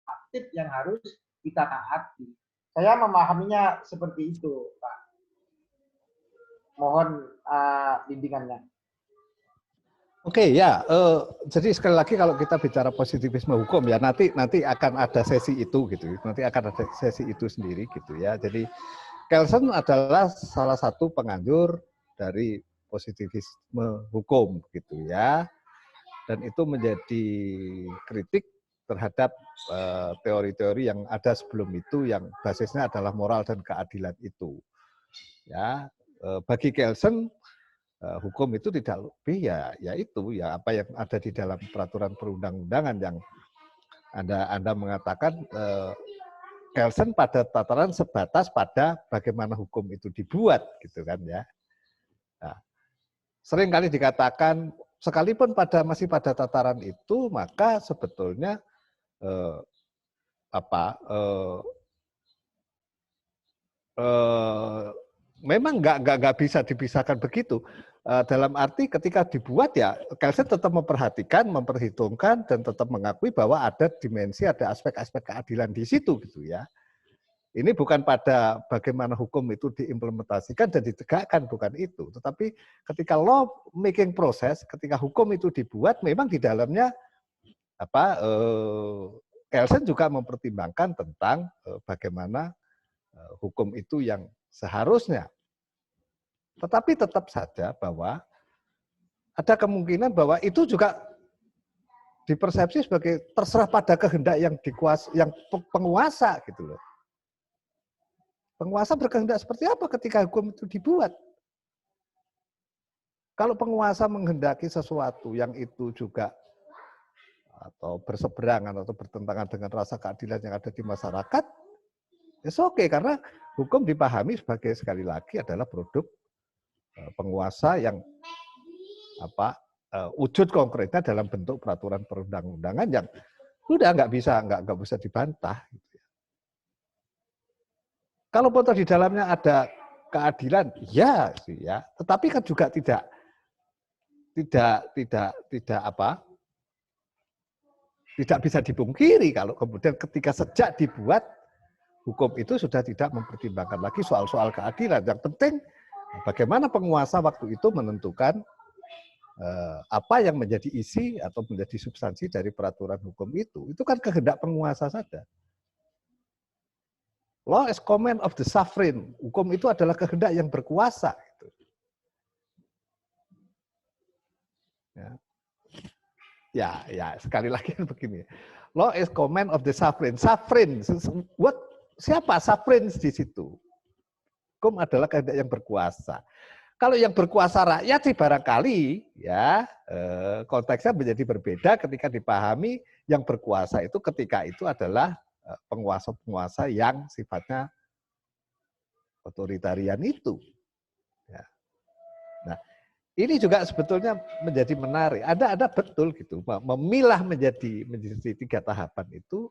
aktif yang harus kita taati. Saya memahaminya seperti itu, Pak. Mohon bimbingannya. Oke ya, jadi sekali lagi kalau kita bicara positivisme hukum ya nanti akan ada sesi itu gitu, nanti akan ada sesi itu sendiri gitu ya. Jadi Kelsen adalah salah satu penganjur dari positivisme hukum gitu ya, dan itu menjadi kritik terhadap teori-teori yang ada sebelum itu yang basisnya adalah moral dan keadilan itu. Ya, bagi Kelsen hukum itu tidak lebih ya itu ya apa yang ada di dalam peraturan perundang-undangan yang Anda mengatakan Kelsen pada tataran sebatas pada bagaimana hukum itu dibuat gitu kan ya. Nah, sering kali dikatakan sekalipun masih pada tataran itu maka sebetulnya memang nggak bisa dipisahkan begitu. Dalam arti ketika dibuat ya Kelsen tetap memperhitungkan dan tetap mengakui bahwa ada dimensi, ada aspek-aspek keadilan di situ gitu ya. Ini bukan pada bagaimana hukum itu diimplementasikan dan ditegakkan, bukan itu. Tetapi ketika law making proses, ketika hukum itu dibuat, memang di dalamnya Kelsen juga mempertimbangkan tentang bagaimana hukum itu yang seharusnya. Tetapi tetap saja bahwa ada kemungkinan bahwa itu juga dipersepsi sebagai terserah pada kehendak yang penguasa gitu loh. Penguasa berkehendak seperti apa ketika hukum itu dibuat? Kalau penguasa menghendaki sesuatu yang itu juga atau berseberangan atau bertentangan dengan rasa keadilan yang ada di masyarakat, it's okay, karena hukum dipahami sebagai, sekali lagi, adalah produk penguasa yang wujud konkretnya dalam bentuk peraturan perundang-undangan yang sudah nggak bisa dibantah. Kalau di dalamnya ada keadilan, ya sih ya, tetapi kan juga tidak bisa dipungkiri kalau kemudian ketika sejak dibuat hukum itu sudah tidak mempertimbangkan lagi soal-soal keadilan. Yang penting bagaimana penguasa waktu itu menentukan apa yang menjadi isi atau menjadi substansi dari peraturan hukum itu. Itu kan kehendak penguasa saja. Law is command of the sovereign. Hukum itu adalah kehendak yang berkuasa. Ya, sekali lagi begini. Law is command of the sovereign. Sovereign, siapa sovereign di situ? Hukum adalah kehendak yang berkuasa. Kalau yang berkuasa rakyat sih barangkali ya konteksnya menjadi berbeda ketika dipahami yang berkuasa itu ketika itu adalah penguasa-penguasa yang sifatnya otoritarian itu. Ya. Nah, ini juga sebetulnya menjadi menarik. Ada betul gitu memilah menjadi 3 tahapan itu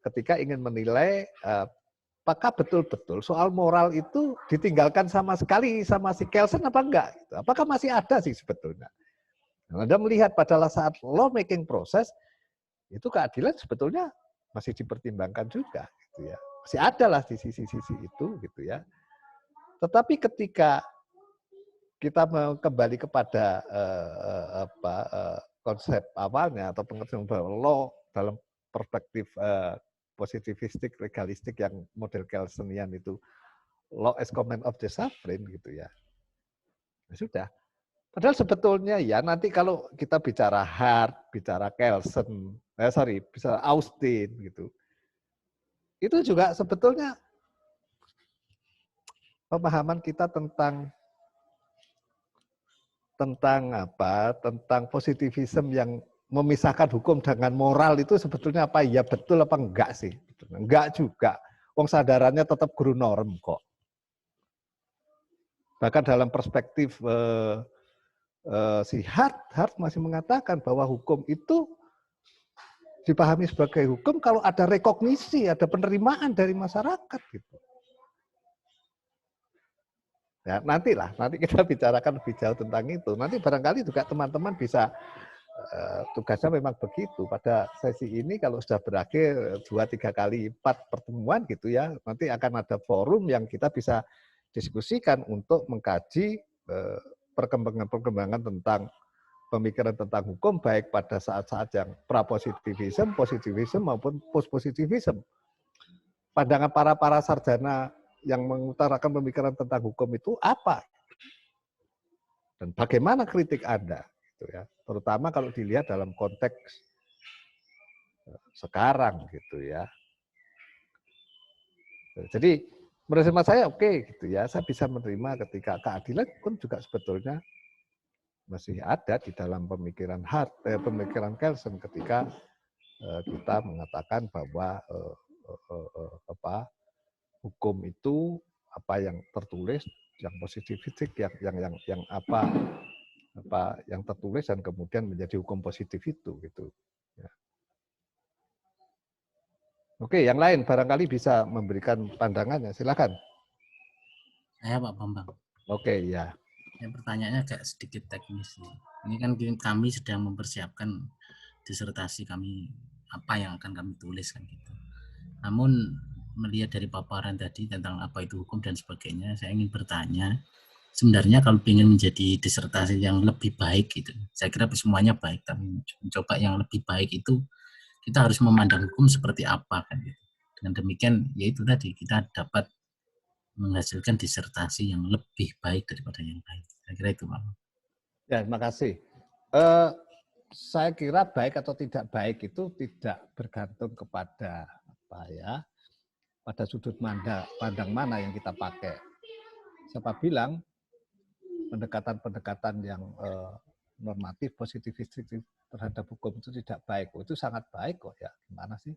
ketika ingin menilai apakah betul-betul soal moral itu ditinggalkan sama sekali sama si Kelsen apa enggak? Apakah masih ada sih sebetulnya? Nah, Anda melihat pada saat law making proses itu keadilan sebetulnya masih dipertimbangkan juga, gitu ya. Masih ada lah di sisi-sisi itu, gitu ya. Tetapi ketika kita mau kembali kepada konsep awalnya atau pengertian bahwa law dalam perspektif positivistik, legalistik yang model Kelsenian itu law as command of the sovereign gitu ya. Nah, sudah. Padahal sebetulnya ya nanti kalau kita bicara Hart, bicara Kelsen, bicara Austin gitu. Itu juga sebetulnya pemahaman kita tentang positivisme yang memisahkan hukum dengan moral itu sebetulnya apa? Ya betul apa enggak sih? Enggak juga. Wong sadarannya tetap guru norm kok. Bahkan dalam perspektif si Hart masih mengatakan bahwa hukum itu dipahami sebagai hukum kalau ada rekognisi, ada penerimaan dari masyarakat gitu. Ya, nanti kita bicarakan lebih jauh tentang itu. Nanti barangkali juga teman-teman bisa tugasnya memang begitu. Pada sesi ini kalau sudah berakhir 2-3 kali 4 pertemuan gitu ya, nanti akan ada forum yang kita bisa diskusikan untuk mengkaji perkembangan tentang pemikiran tentang hukum baik pada saat-saat yang prapositivisme, positivisme maupun postpositivisme. Pandangan para sarjana yang mengutarakan pemikiran tentang hukum itu apa? Dan bagaimana kritik Anda? Gitu ya. Terutama kalau dilihat dalam konteks sekarang gitu ya. Jadi menurut saya oke gitu ya. Saya bisa menerima ketika keadilan pun juga sebetulnya masih ada di dalam pemikiran pemikiran Kelsen ketika kita mengatakan bahwa hukum itu apa yang tertulis, yang positivistik, yang tertulis dan kemudian menjadi hukum positif itu gitu. Ya. Oke, yang lain barangkali bisa memberikan pandangannya, silakan. Saya Pak Bambang. Oke, ya. Pertanyaannya agak sedikit teknis. Ini kan kami sedang mempersiapkan disertasi kami, apa yang akan kami tulis kan gitu. Namun melihat dari paparan tadi tentang apa itu hukum dan sebagainya, saya ingin bertanya, sebenarnya kalau ingin menjadi disertasi yang lebih baik gitu, saya kira semuanya baik, tapi mencoba yang lebih baik itu kita harus memandang hukum seperti apa kan gitu. Dengan demikian, yaitu tadi kita dapat menghasilkan disertasi yang lebih baik daripada yang lain. Saya kira itu Pak. Ya, terima kasih. saya kira baik atau tidak baik itu tidak bergantung kepada apa ya, pada sudut pandang mana yang kita pakai. Siapa bilang pendekatan-pendekatan yang normatif, positivistik terhadap hukum itu tidak baik? Oh, itu sangat baik kok ya. Gimana sih?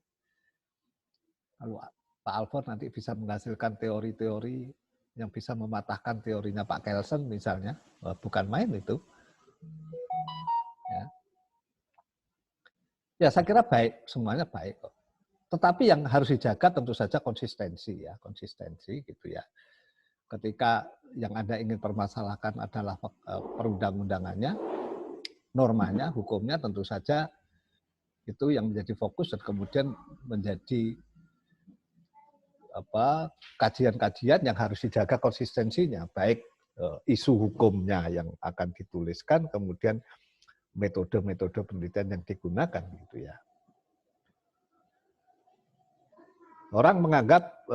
Kalau Pak Alford nanti bisa menghasilkan teori-teori yang bisa mematahkan teorinya Pak Kelsen misalnya, bukan main itu. Ya, saya kira baik, semuanya baik kok. Tetapi yang harus dijaga tentu saja konsistensi ya, konsistensi gitu ya. Ketika yang Anda ingin permasalahkan adalah perundang-undangannya, normanya, hukumnya tentu saja itu yang menjadi fokus dan kemudian menjadi kajian-kajian yang harus dijaga konsistensinya, baik isu hukumnya yang akan dituliskan, kemudian metode-metode penelitian yang digunakan gitu ya. Orang menganggap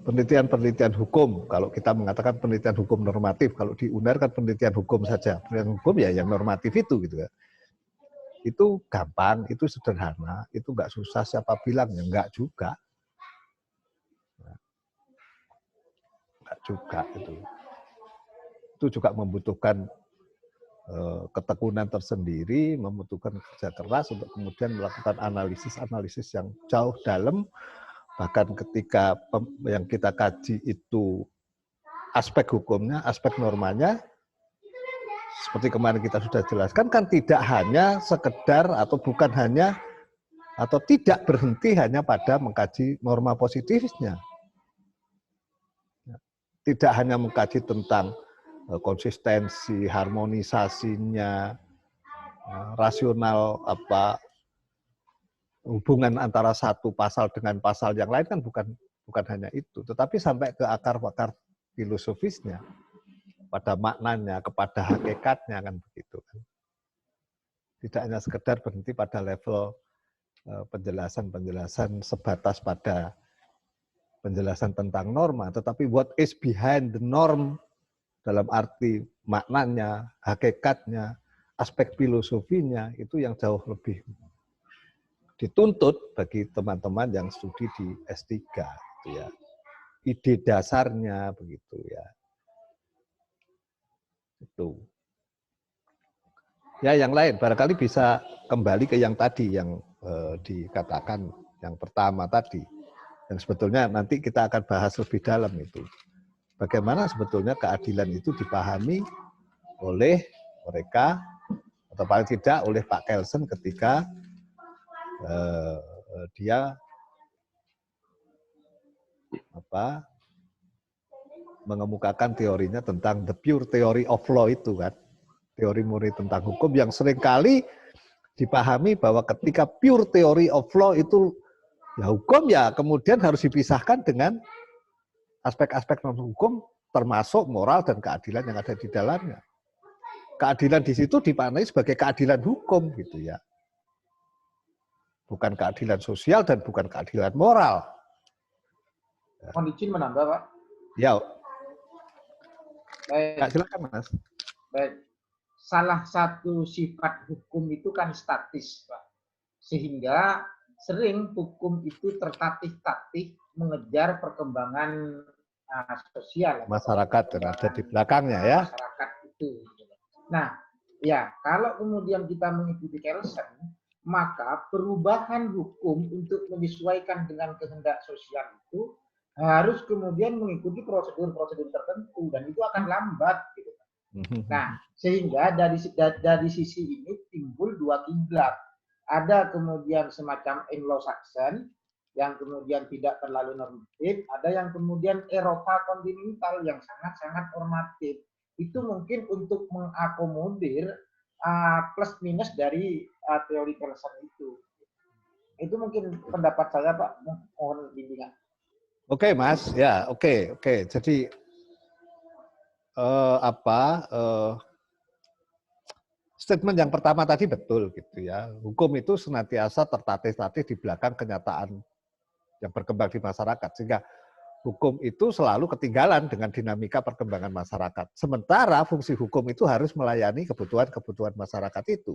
penelitian-penelitian hukum, kalau kita mengatakan penelitian hukum normatif, kalau di UNER kan penelitian hukum saja, penelitian hukum ya yang normatif itu gitu ya. Itu gampang, itu sederhana, itu nggak susah, siapa bilang ya nggak juga. Nggak juga itu. Itu juga membutuhkan ketekunan tersendiri, membutuhkan kerja keras untuk kemudian melakukan analisis-analisis yang jauh dalam, bahkan ketika yang kita kaji itu aspek hukumnya, aspek normanya, seperti kemarin kita sudah jelaskan, kan tidak hanya sekedar atau bukan hanya atau tidak berhenti hanya pada mengkaji norma positifisnya. Tidak hanya mengkaji tentang konsistensi, harmonisasinya, rasional hubungan antara satu pasal dengan pasal yang lain kan bukan hanya itu, tetapi sampai ke akar-akar filosofisnya, pada maknanya, kepada hakikatnya kan begitu kan. Tidak hanya sekedar berhenti pada level penjelasan-penjelasan sebatas pada penjelasan tentang norma, tetapi what is behind the norm dalam arti maknanya, hakikatnya, aspek filosofinya, itu yang jauh lebih dituntut bagi teman-teman yang studi di S3 gitu ya. Ide dasarnya begitu ya. Itu. Ya, yang lain barangkali bisa kembali ke yang tadi yang dikatakan yang pertama tadi. Yang sebetulnya nanti kita akan bahas lebih dalam itu. Bagaimana sebetulnya keadilan itu dipahami oleh mereka, atau paling tidak oleh Pak Kelsen ketika dia mengemukakan teorinya tentang the pure theory of law itu kan, teori murni tentang hukum yang seringkali dipahami bahwa ketika pure theory of law itu ya hukum ya kemudian harus dipisahkan dengan aspek-aspek non-hukum termasuk moral dan keadilan yang ada di dalamnya. Keadilan di situ dimaknai sebagai keadilan hukum gitu ya. Bukan keadilan sosial dan bukan keadilan moral. Mohon izin menambah, Pak. Ya. Baik. Silakan, Mas. Baik. Salah satu sifat hukum itu kan statis, Pak. Sehingga sering hukum itu tertatih-tatih mengejar perkembangan sosial masyarakat yang ada di belakangnya ya. Masyarakat itu. Nah, ya kalau kemudian kita mengikuti Kelsen, maka perubahan hukum untuk menyesuaikan dengan kehendak sosial itu harus kemudian mengikuti prosedur-prosedur tertentu dan itu akan lambat gitu. Nah, sehingga dari sisi ini timbul dua kiblat. Ada kemudian semacam Anglo-Saxon yang kemudian tidak terlalu normatif, ada yang kemudian Eropa kontinental yang sangat-sangat normatif. Itu mungkin untuk mengakomodir plus minus dari teori Kelsen itu. Itu mungkin pendapat saya, Pak. Mohon bimbingan. Oke, Mas. Ya, oke. Jadi statement yang pertama tadi betul gitu ya. Hukum itu senantiasa tertatih-tatih di belakang kenyataan yang berkembang di masyarakat, sehingga Hukum itu selalu ketinggalan dengan dinamika perkembangan masyarakat. Sementara fungsi hukum itu harus melayani kebutuhan-kebutuhan masyarakat itu.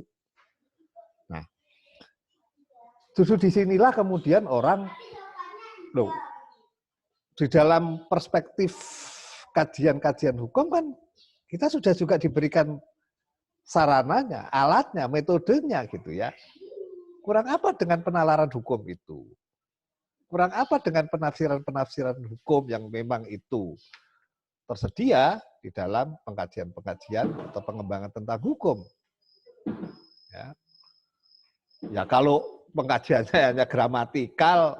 Nah, justru disinilah kemudian orang, loh, di dalam perspektif kajian-kajian hukum kan kita sudah juga diberikan sarananya, alatnya, metodenya gitu ya. Kurang apa dengan penalaran hukum itu? Kurang apa dengan penafsiran-penafsiran hukum yang memang itu tersedia di dalam pengkajian-pengkajian atau pengembangan tentang hukum? Ya, ya kalau pengkajiannya hanya gramatikal,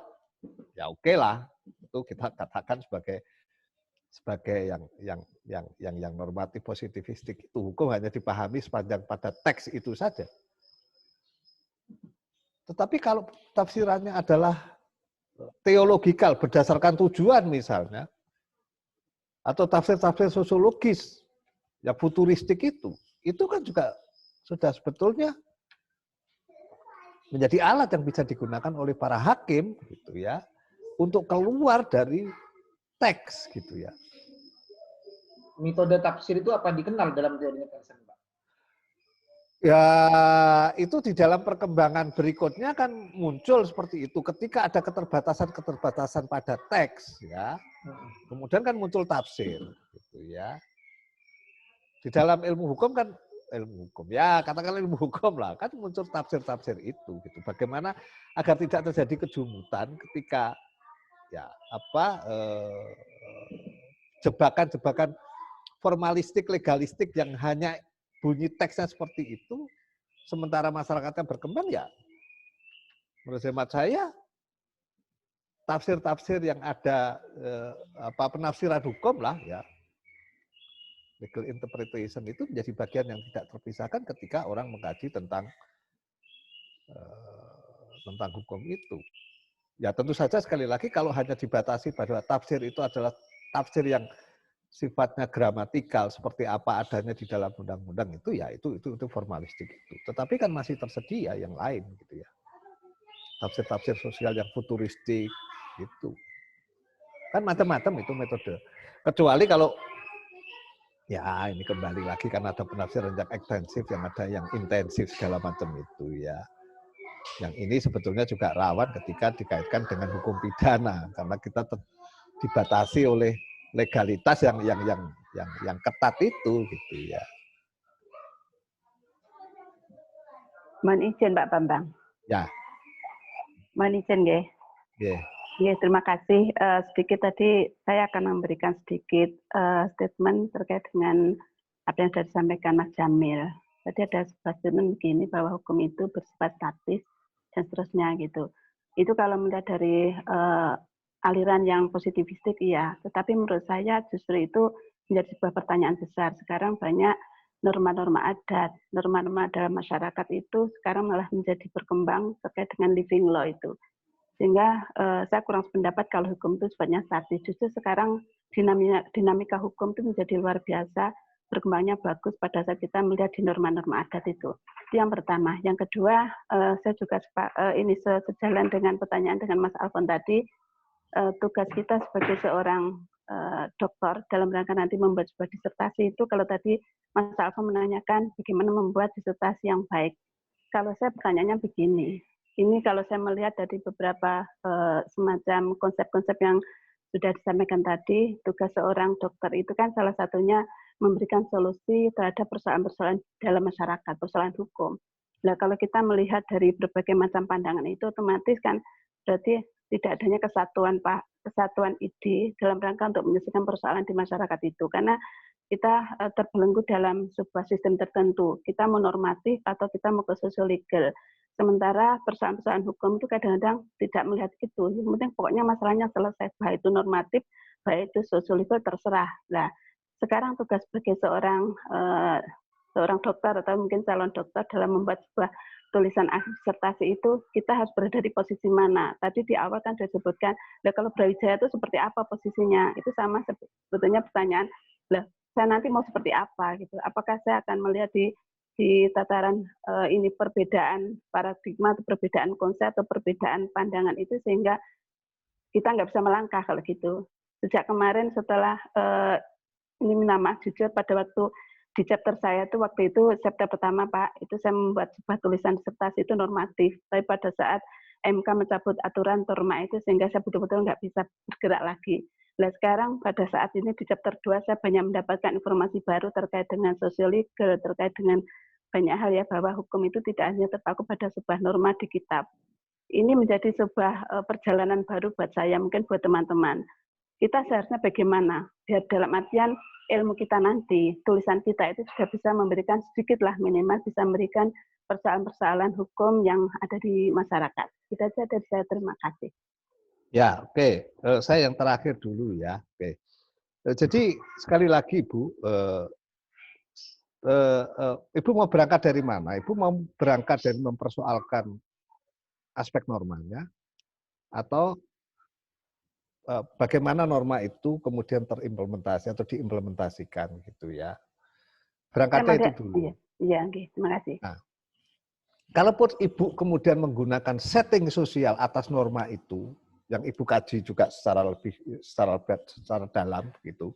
ya oke lah, itu kita katakan sebagai yang normatif positivistik. Itu hukum hanya dipahami sepanjang pada teks itu saja. Tetapi kalau tafsirannya adalah teologikal berdasarkan tujuan misalnya, atau tafsir-tafsir sosiologis yang futuristik itu kan juga sudah sebetulnya menjadi alat yang bisa digunakan oleh para hakim gitu ya, untuk keluar dari teks gitu ya. Metode tafsir itu apa dikenal dalam teori Peterson, Pak? Ya, itu di dalam perkembangan berikutnya kan muncul seperti itu. Ketika ada keterbatasan-keterbatasan pada teks, ya, kemudian kan muncul tafsir, gitu ya. Di dalam ilmu hukum kan ya katakanlah ilmu hukum lah, kan muncul tafsir-tafsir itu, gitu. Bagaimana agar tidak terjadi kejumutan ketika ya jebakan-jebakan formalistik, legalistik yang hanya bunyi teksnya seperti itu, sementara masyarakatnya berkembang, ya menurut hemat saya tafsir-tafsir yang ada penafsiran hukum lah ya, legal interpretation itu menjadi bagian yang tidak terpisahkan ketika orang mengkaji tentang hukum itu. Ya tentu saja sekali lagi kalau hanya dibatasi bahwa tafsir itu adalah tafsir yang sifatnya gramatikal seperti apa adanya di dalam undang-undang itu, ya itu formalistik itu. Tetapi kan masih tersedia yang lain gitu ya. Tafsir-tafsir sosial yang futuristik itu. Kan macam-macam itu metode. Kecuali kalau ya ini kembali lagi kan ada penafsiran yang ekstensif, yang ada yang intensif segala macam itu ya. Yang ini sebetulnya juga rawan ketika dikaitkan dengan hukum pidana karena kita dibatasi oleh legalitas yang ketat itu gitu ya. Mohon izin Pak Bambang. Ya. Mohon izin nggih. Nggih. Ya, terima kasih. Sedikit tadi saya akan memberikan sedikit statement terkait dengan apa yang sudah disampaikan Mas Jamil. Tadi ada sebuah statement begini bahwa hukum itu bersifat statis dan seterusnya gitu. Itu kalau melihat dari aliran yang positivistik, iya. Tetapi menurut saya justru itu menjadi sebuah pertanyaan besar. Sekarang banyak norma-norma adat, norma-norma dalam masyarakat itu sekarang malah menjadi berkembang terkait dengan living law itu. Sehingga saya kurang sependapat kalau hukum itu sifatnya statis. Justru sekarang dinamika hukum itu menjadi luar biasa, berkembangnya bagus pada saat kita melihat di norma-norma adat itu. Itu yang pertama. Yang kedua, saya juga ini sejalan dengan pertanyaan dengan Mas Alfon tadi, tugas kita sebagai seorang dokter dalam rangka nanti membuat sebuah disertasi itu, kalau tadi Mas Alfon menanyakan bagaimana membuat disertasi yang baik. Kalau saya pertanyaannya begini, ini kalau saya melihat dari beberapa semacam konsep-konsep yang sudah disampaikan tadi, tugas seorang dokter itu kan salah satunya memberikan solusi terhadap persoalan-persoalan dalam masyarakat, persoalan hukum. Nah, kalau kita melihat dari berbagai macam pandangan itu, otomatis kan berarti tidak adanya kesatuan ide dalam rangka untuk menyelesaikan persoalan di masyarakat itu. Karena kita terbelenggu dalam sebuah sistem tertentu. Kita mau normatif atau kita mau ke sosial-legal. Sementara persoalan-persoalan hukum itu kadang-kadang tidak melihat itu. Yang penting pokoknya masalahnya selesai. Baik itu normatif, baik itu sosial-legal, terserah. Nah, sekarang tugas sebagai seorang dokter atau mungkin calon dokter dalam membuat sebuah tulisan disertasi itu, kita harus berada di posisi mana. Tadi di awal kan sudah disebutkan, nah kalau Brawijaya itu seperti apa posisinya? Itu sama sebetulnya pertanyaan, lah saya nanti mau seperti apa gitu? Apakah saya akan melihat di tataran ini perbedaan paradigma atau perbedaan konsep atau perbedaan pandangan itu sehingga kita nggak bisa melangkah kalau gitu. Sejak kemarin setelah ini minta maaf jujur pada waktu di chapter saya itu waktu itu chapter pertama Pak, itu saya membuat sebuah tulisan disertasi itu normatif. Tapi pada saat MK mencabut aturan norma itu sehingga saya betul-betul nggak bisa bergerak lagi. Nah sekarang pada saat ini di chapter 2 saya banyak mendapatkan informasi baru terkait dengan social legal, terkait dengan banyak hal ya bahwa hukum itu tidak hanya terpaku pada sebuah norma di kitab. Ini menjadi sebuah perjalanan baru buat saya, mungkin buat teman-teman. Kita seharusnya bagaimana biar dalam artian ilmu kita nanti, tulisan kita itu sudah bisa memberikan sedikitlah minimal bisa memberikan persoalan-persoalan hukum yang ada di masyarakat. Itu saja dari saya, terima kasih. Ya, oke. Saya yang terakhir dulu ya. Oke. Jadi sekali lagi Ibu, Ibu mau berangkat dari mana? Ibu mau berangkat dari mempersoalkan aspek normanya atau bagaimana norma itu kemudian terimplementasi atau diimplementasikan gitu ya. Berangkatnya itu dulu. Iya, terima kasih. Nah, kalaupun Ibu kemudian menggunakan setting sosial atas norma itu, yang Ibu kaji juga secara dalam gitu,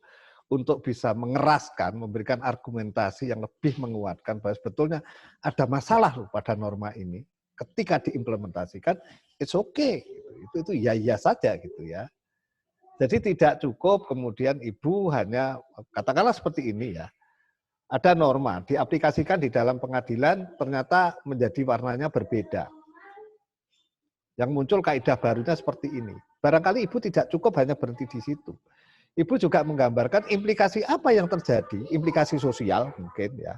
untuk bisa mengeraskan, memberikan argumentasi yang lebih menguatkan bahwa sebetulnya ada masalah loh pada norma ini. Ketika diimplementasikan, it's okay. Itu ya saja gitu ya. Jadi tidak cukup kemudian Ibu hanya, katakanlah seperti ini ya, ada norma, diaplikasikan di dalam pengadilan, ternyata menjadi warnanya berbeda. Yang muncul kaidah barunya seperti ini. Barangkali Ibu tidak cukup hanya berhenti di situ. Ibu juga menggambarkan implikasi apa yang terjadi, implikasi sosial mungkin ya.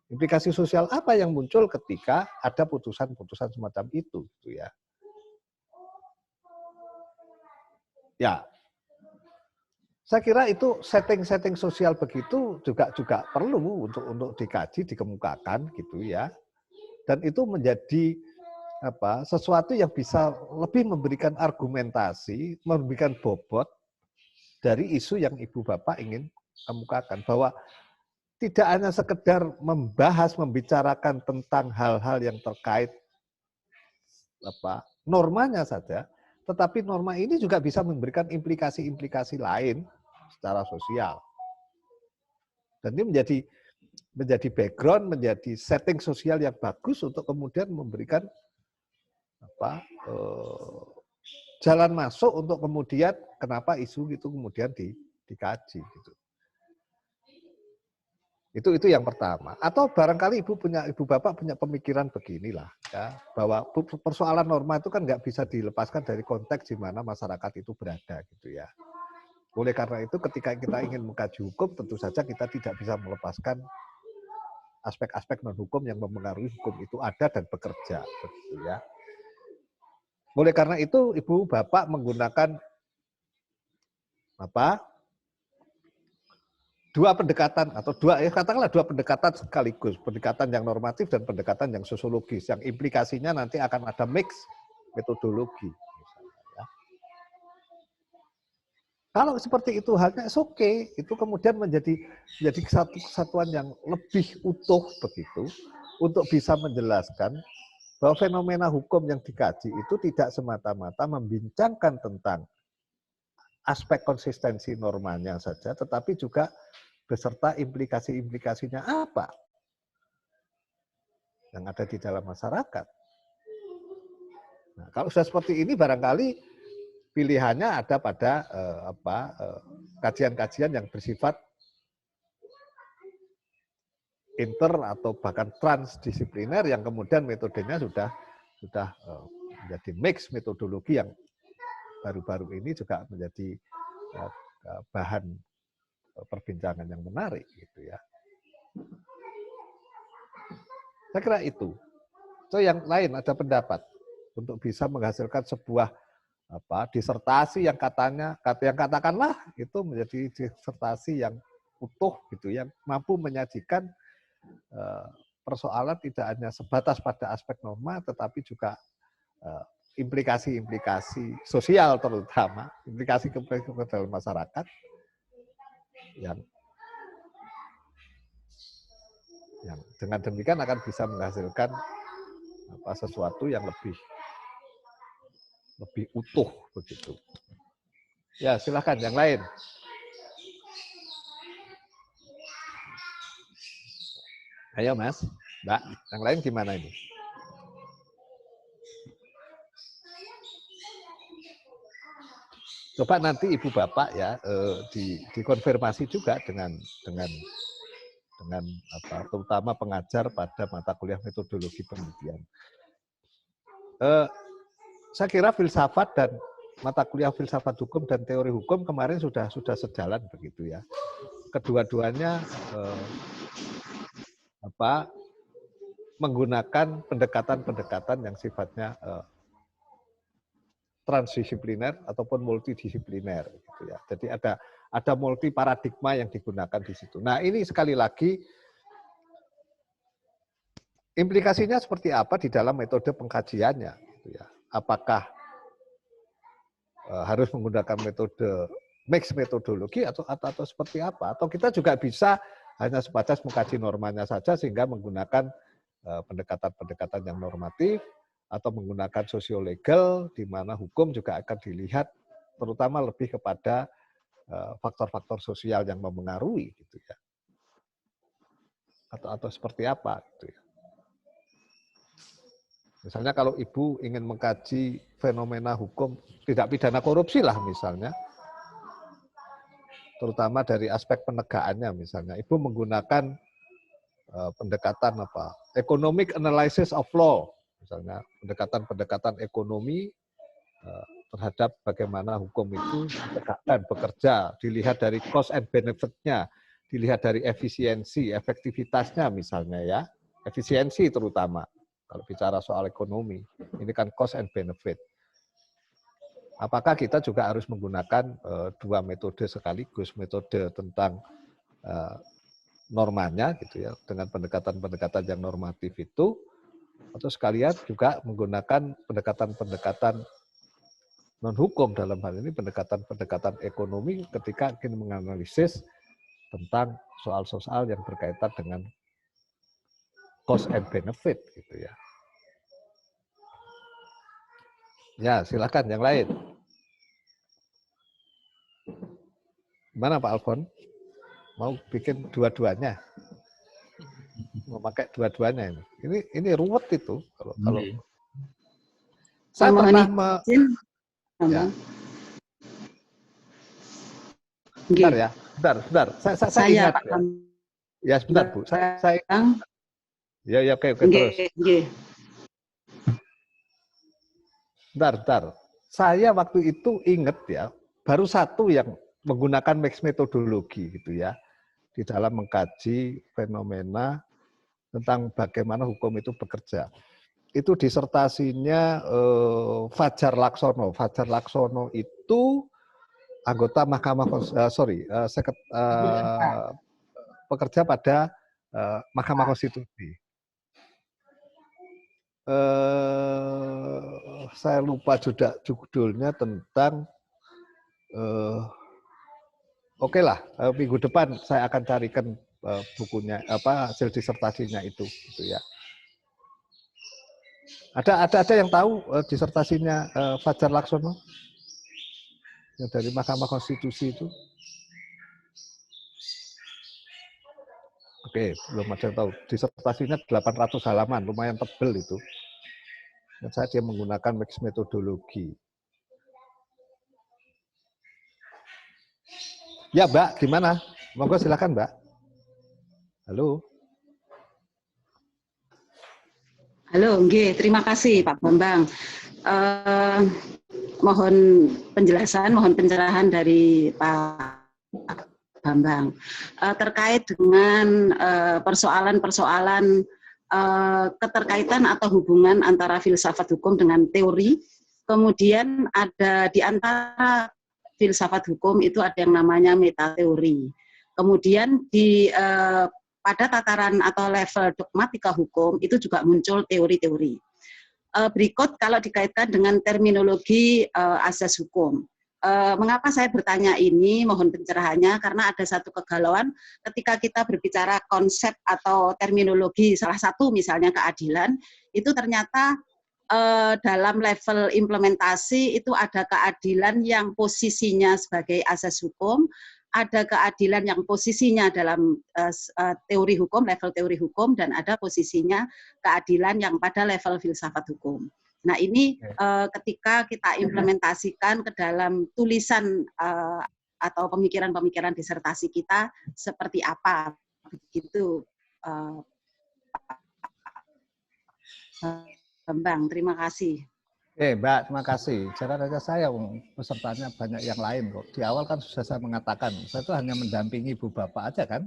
Implikasi sosial apa yang muncul ketika ada putusan-putusan semacam itu gitu ya. Ya, saya kira itu setting-setting sosial begitu juga perlu untuk dikaji, dikemukakan gitu ya. Dan itu menjadi sesuatu yang bisa lebih memberikan argumentasi, memberikan bobot dari isu yang Ibu Bapak ingin kemukakan, bahwa tidak hanya sekedar membicarakan tentang hal-hal yang terkait normanya saja, tetapi norma ini juga bisa memberikan implikasi-implikasi lain secara sosial. Dan ini menjadi background, menjadi setting sosial yang bagus untuk kemudian memberikan jalan masuk untuk kemudian kenapa isu itu kemudian dikaji gitu. Itu yang pertama. Atau barangkali Ibu Bapak punya pemikiran beginilah ya, bahwa persoalan norma itu kan nggak bisa dilepaskan dari konteks di mana masyarakat itu berada gitu ya. Oleh karena itu ketika kita ingin mengkaji hukum tentu saja kita tidak bisa melepaskan aspek-aspek non hukum yang mempengaruhi hukum itu ada dan bekerja gitu ya. Oleh karena itu Ibu Bapak menggunakan dua pendekatan atau katakanlah dua pendekatan sekaligus, pendekatan yang normatif dan pendekatan yang sosiologis, yang implikasinya nanti akan ada mix metodologi. Misalnya, ya. Kalau seperti itu halnya, oke, itu kemudian menjadi satu kesatuan yang lebih utuh begitu untuk bisa menjelaskan bahwa fenomena hukum yang dikaji itu tidak semata-mata membincangkan tentang aspek konsistensi normanya saja, tetapi juga beserta implikasi-implikasinya apa yang ada di dalam masyarakat. Nah, kalau sudah seperti ini barangkali pilihannya ada pada kajian-kajian yang bersifat inter atau bahkan transdisipliner yang kemudian metodenya sudah menjadi mix metodologi yang baru-baru ini juga menjadi bahan perbincangan yang menarik gitu ya. Saya kira itu. So yang lain ada pendapat untuk bisa menghasilkan sebuah disertasi yang katakanlah itu menjadi disertasi yang utuh gitu, yang mampu menyajikan persoalan tidak hanya sebatas pada aspek norma, tetapi juga implikasi-implikasi sosial terutama, implikasi ke dalam masyarakat yang dengan demikian akan bisa menghasilkan sesuatu yang lebih utuh begitu. Ya, silakan yang lain. Ayo Mas, Mbak, yang lain gimana ini? Coba nanti Ibu Bapak ya dikonfirmasi juga dengan apa, terutama pengajar pada mata kuliah metodologi penelitian. Saya kira filsafat dan mata kuliah filsafat hukum dan teori hukum kemarin sudah sejalan begitu ya. Kedua-duanya menggunakan pendekatan-pendekatan yang sifatnya transdisipliner ataupun multidisipliner gitu ya. Jadi ada multi paradigma yang digunakan di situ. Nah, ini sekali lagi implikasinya seperti apa di dalam metode pengkajiannya gitu ya. Apakah harus menggunakan metode mix metodologi atau seperti apa? Atau kita juga bisa hanya sebatas mengkaji normanya saja sehingga menggunakan pendekatan-pendekatan yang normatif atau menggunakan sosiolegal di mana hukum juga akan dilihat terutama lebih kepada faktor-faktor sosial yang mempengaruhi gitu ya. Atau seperti apa gitu ya. Misalnya kalau Ibu ingin mengkaji fenomena hukum tidak pidana korupsi lah misalnya, terutama dari aspek penegakannya misalnya, Ibu menggunakan pendekatan apa? Economic analysis of law, misalnya pendekatan ekonomi terhadap bagaimana hukum itu ditegakkan, bekerja, dilihat dari cost and benefit-nya, dilihat dari efisiensi, efektivitasnya misalnya ya, efisiensi terutama. Kalau bicara soal ekonomi, ini kan cost and benefit. Apakah kita juga harus menggunakan dua metode sekaligus, metode tentang normanya gitu ya, dengan pendekatan-pendekatan yang normatif itu, atau sekalian juga menggunakan pendekatan-pendekatan non-hukum dalam hal ini pendekatan-pendekatan ekonomi ketika ingin menganalisis tentang soal-soal yang berkaitan dengan cost and benefit gitu ya. Ya, silakan yang lain. Gimana Pak Alfon? Mau bikin dua-duanya? Mau pakai dua-duanya ini? Ini ruwet itu kalau saya pernah ya. Bentar ya, bentar. Saya ingat ya. Ya sebentar Bu, saya ya oke terus. Bentar. Saya waktu itu ingat ya, baru satu yang menggunakan mix metodologi gitu ya, di dalam mengkaji fenomena tentang bagaimana hukum itu bekerja. Itu disertasinya Fajar Laksono. Fajar Laksono itu anggota Mahkamah pekerja pada Mahkamah Konstitusi. Saya lupa juga judulnya tentang oke lah, minggu depan saya akan carikan bukunya hasil disertasinya itu gitu ya. Ada yang tahu disertasinya Fajar Laksono yang dari Mahkamah Konstitusi itu? Oke, belum ada yang tahu. Disertasinya 800 halaman, lumayan tebel itu. Dan dia menggunakan mix metodologi. Ya Mbak, gimana? Monggo silakan Mbak. Halo. Halo, nggih, terima kasih Pak Bambang. Mohon penjelasan, mohon pencerahan dari Pak Bambang terkait dengan persoalan-persoalan keterkaitan atau hubungan antara filsafat hukum dengan teori. Kemudian ada di antara filsafat hukum itu ada yang namanya metateori. Kemudian pada tataran atau level dogmatika hukum itu juga muncul teori-teori. Berikut kalau dikaitkan dengan terminologi asas hukum. Mengapa saya bertanya ini, mohon pencerahannya, karena ada satu kegalauan ketika kita berbicara konsep atau terminologi, salah satu misalnya keadilan, itu ternyata dalam level implementasi itu ada keadilan yang posisinya sebagai asas hukum, ada keadilan yang posisinya dalam teori hukum, level teori hukum, dan ada posisinya keadilan yang pada level filsafat hukum. Nah ini ketika kita implementasikan ke dalam tulisan atau pemikiran-pemikiran disertasi kita seperti apa, begitu Bambang, terima kasih. Mbak, terima kasih. Jangan hanya saya, pesertanya banyak yang lain kok. Di awal kan sudah saya mengatakan, saya itu hanya mendampingi ibu bapak aja kan.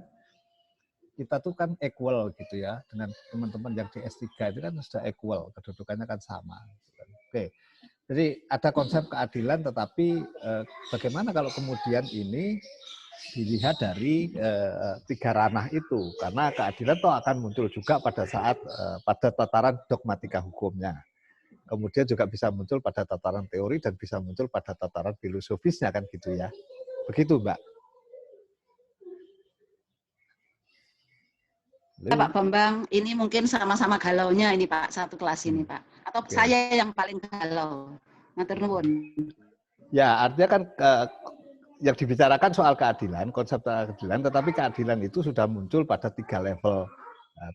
Kita tuh kan equal gitu ya, dengan teman-teman yang di S3 itu kan sudah equal, kedudukannya kan sama. Oke, jadi ada konsep keadilan, tetapi bagaimana kalau kemudian ini dilihat dari tiga ranah itu, karena keadilan toh akan muncul juga pada saat pada tataran dogmatika hukumnya. Kemudian juga bisa muncul pada tataran teori dan bisa muncul pada tataran filosofisnya kan gitu ya. Begitu, Mbak. Ya, Pak Bambang, ini mungkin sama-sama galaunya ini Pak, satu kelas ini Pak. Atau saya yang paling galau. Ngatur nuwun. Ya, artinya kan yang dibicarakan soal keadilan, konsep keadilan, tetapi keadilan itu sudah muncul pada tiga level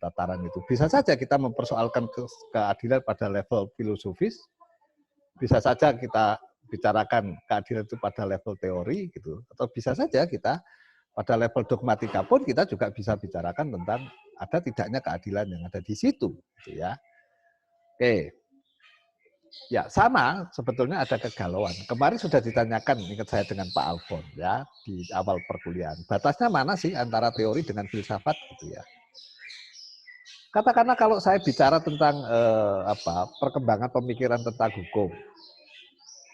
tataran itu. Bisa saja kita mempersoalkan keadilan pada level filosofis, bisa saja kita bicarakan keadilan itu pada level teori gitu, atau bisa saja kita pada level dogmatika pun kita juga bisa bicarakan tentang ada tidaknya keadilan yang ada di situ, gitu ya. Oke, ya sama sebetulnya ada kegalauan. Kemarin sudah ditanyakan, ingat saya dengan Pak Alfon ya di awal perkuliahan. Batasnya mana sih antara teori dengan filsafat, gitu ya? Katakanlah kalau saya bicara tentang perkembangan pemikiran tentang hukum,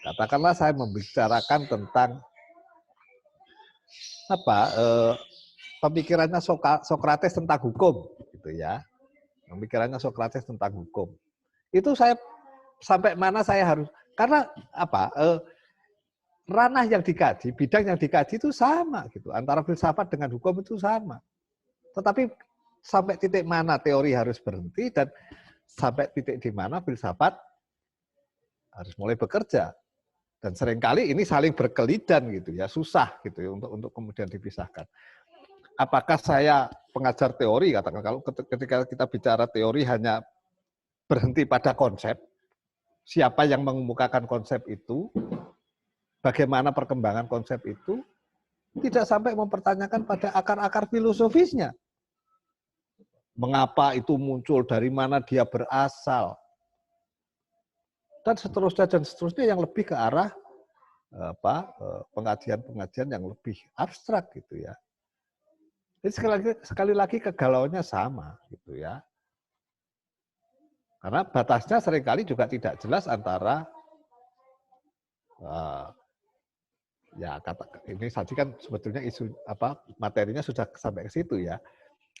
katakanlah saya membicarakan tentang pemikirannya Sokrates tentang hukum, gitu ya. Pemikirannya Sokrates tentang hukum. Itu saya sampai mana saya harus, karena ranah yang dikaji, bidang yang dikaji itu sama gitu. Antara filsafat dengan hukum itu sama. Tetapi sampai titik mana teori harus berhenti dan sampai titik di mana filsafat harus mulai bekerja. Dan seringkali ini saling berkelidan gitu ya, susah gitu ya untuk kemudian dipisahkan. Apakah saya pengajar teori, katakan kalau ketika kita bicara teori hanya berhenti pada konsep, siapa yang mengemukakan konsep itu, bagaimana perkembangan konsep itu, tidak sampai mempertanyakan pada akar-akar filosofisnya. Mengapa itu muncul, dari mana dia berasal, dan seterusnya yang lebih ke arah pengajian-pengajian yang lebih abstrak gitu ya. Jadi sekali lagi kegalauannya sama gitu ya. Karena batasnya seringkali juga tidak jelas antara ini tadi kan sebetulnya isu materinya sudah sampai ke situ ya.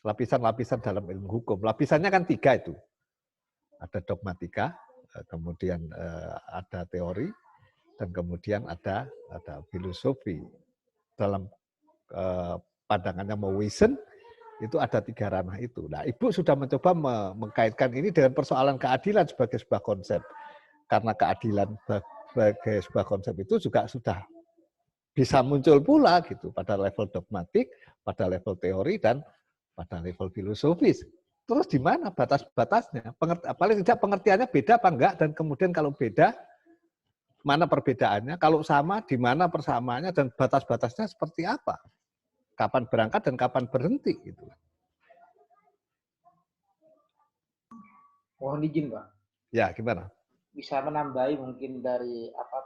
Lapisan-lapisan dalam ilmu hukum. Lapisannya kan 3 itu. Ada dogmatika, kemudian ada teori, dan kemudian ada filosofi. Dalam pandangannya Mowisen itu ada 3 ranah itu. Nah, Ibu sudah mencoba mengkaitkan ini dengan persoalan keadilan sebagai sebuah konsep. Karena keadilan sebagai sebuah konsep itu juga sudah bisa muncul pula gitu pada level dogmatik, pada level teori, dan pada level filosofis. Terus di mana batas-batasnya? Paling tidak pengertiannya beda apa enggak, dan kemudian kalau beda, mana perbedaannya? Kalau sama, di mana persamaannya, dan batas-batasnya seperti apa? Kapan berangkat dan kapan berhenti? Gitu. Mohon izin, Pak. Ya, gimana? Bisa menambahi mungkin dari apa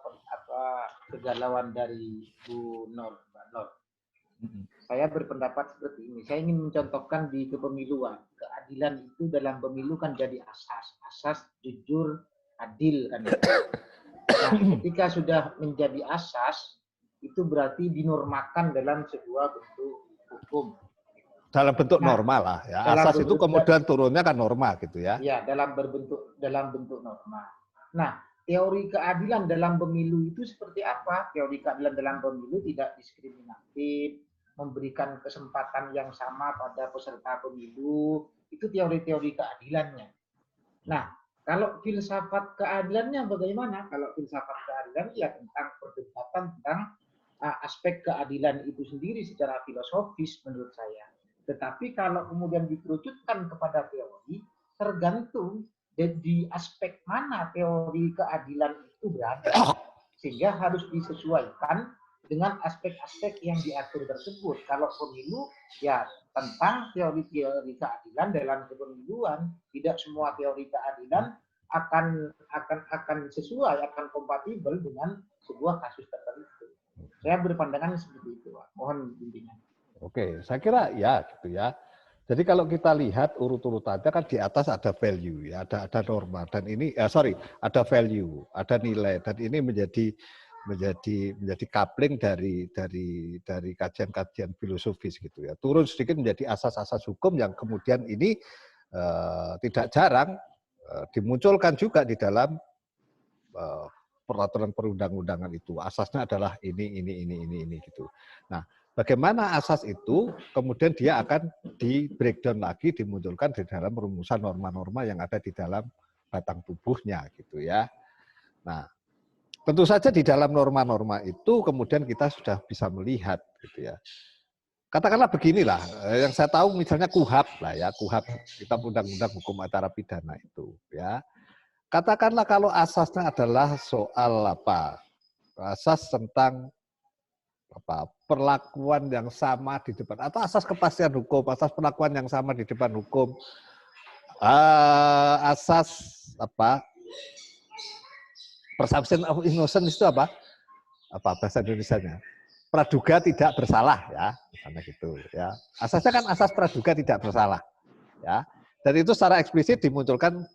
kegalauan dari Bu Nur, Mbak Nur. Saya berpendapat seperti ini. Saya ingin mencontohkan di kepemiluan. Keadilan itu dalam pemilu kan jadi asas jujur, adil kan. Nah, ketika sudah menjadi asas, itu berarti dinormakan dalam sebuah bentuk hukum. Dalam bentuk normal lah ya. Asas itu kemudian turunnya kan norma gitu ya. Ya, dalam bentuk norma. Nah, teori keadilan dalam pemilu itu seperti apa? Teori keadilan dalam pemilu tidak diskriminatif, memberikan kesempatan yang sama pada peserta pemilu, itu teori-teori keadilannya. Nah, Kalau filsafat keadilannya bagaimana? Kalau filsafat keadilan ya tentang perdebatan tentang aspek keadilan itu sendiri secara filosofis menurut saya. Tetapi kalau kemudian dikerucutkan kepada teori, tergantung di aspek mana teori keadilan itu berada. Sehingga harus disesuaikan dengan aspek-aspek yang diatur tersebut. Kalau pemilu, ya tentang teori-teori keadilan dalam kepemiluan. Tidak semua teori keadilan akan sesuai, akan kompatibel dengan sebuah kasus tertentu. Saya berpandangan seperti itu, Pak. Mohon bimbingan. Oke, saya kira ya gitu ya. Jadi kalau kita lihat urut-urutannya kan di atas ada value ya, ada norma dan ini ada value, ada nilai dan ini menjadi coupling dari kajian-kajian filosofis gitu ya. Turun sedikit menjadi asas-asas hukum yang kemudian ini tidak jarang dimunculkan juga di dalam peraturan perundang-undangan itu. Asasnya adalah ini gitu. Nah, bagaimana asas itu kemudian dia akan di breakdown lagi, dimunculkan di dalam rumusan norma-norma yang ada di dalam batang tubuhnya gitu ya. Nah, tentu saja di dalam norma-norma itu kemudian kita sudah bisa melihat gitu ya. Katakanlah beginilah, yang saya tahu misalnya KUHAP lah ya, KUHAP, Kitab Undang-Undang Hukum Acara Pidana itu ya. Katakanlah kalau asasnya adalah soal asas tentang perlakuan yang sama di depan, atau asas kepastian hukum, asas perlakuan yang sama di depan hukum, asas presumption of innocence itu apa bahasa Indonesianya? Praduga tidak bersalah ya, misalnya gitu ya. Asasnya kan asas praduga tidak bersalah ya. Dan itu secara eksplisit dimunculkan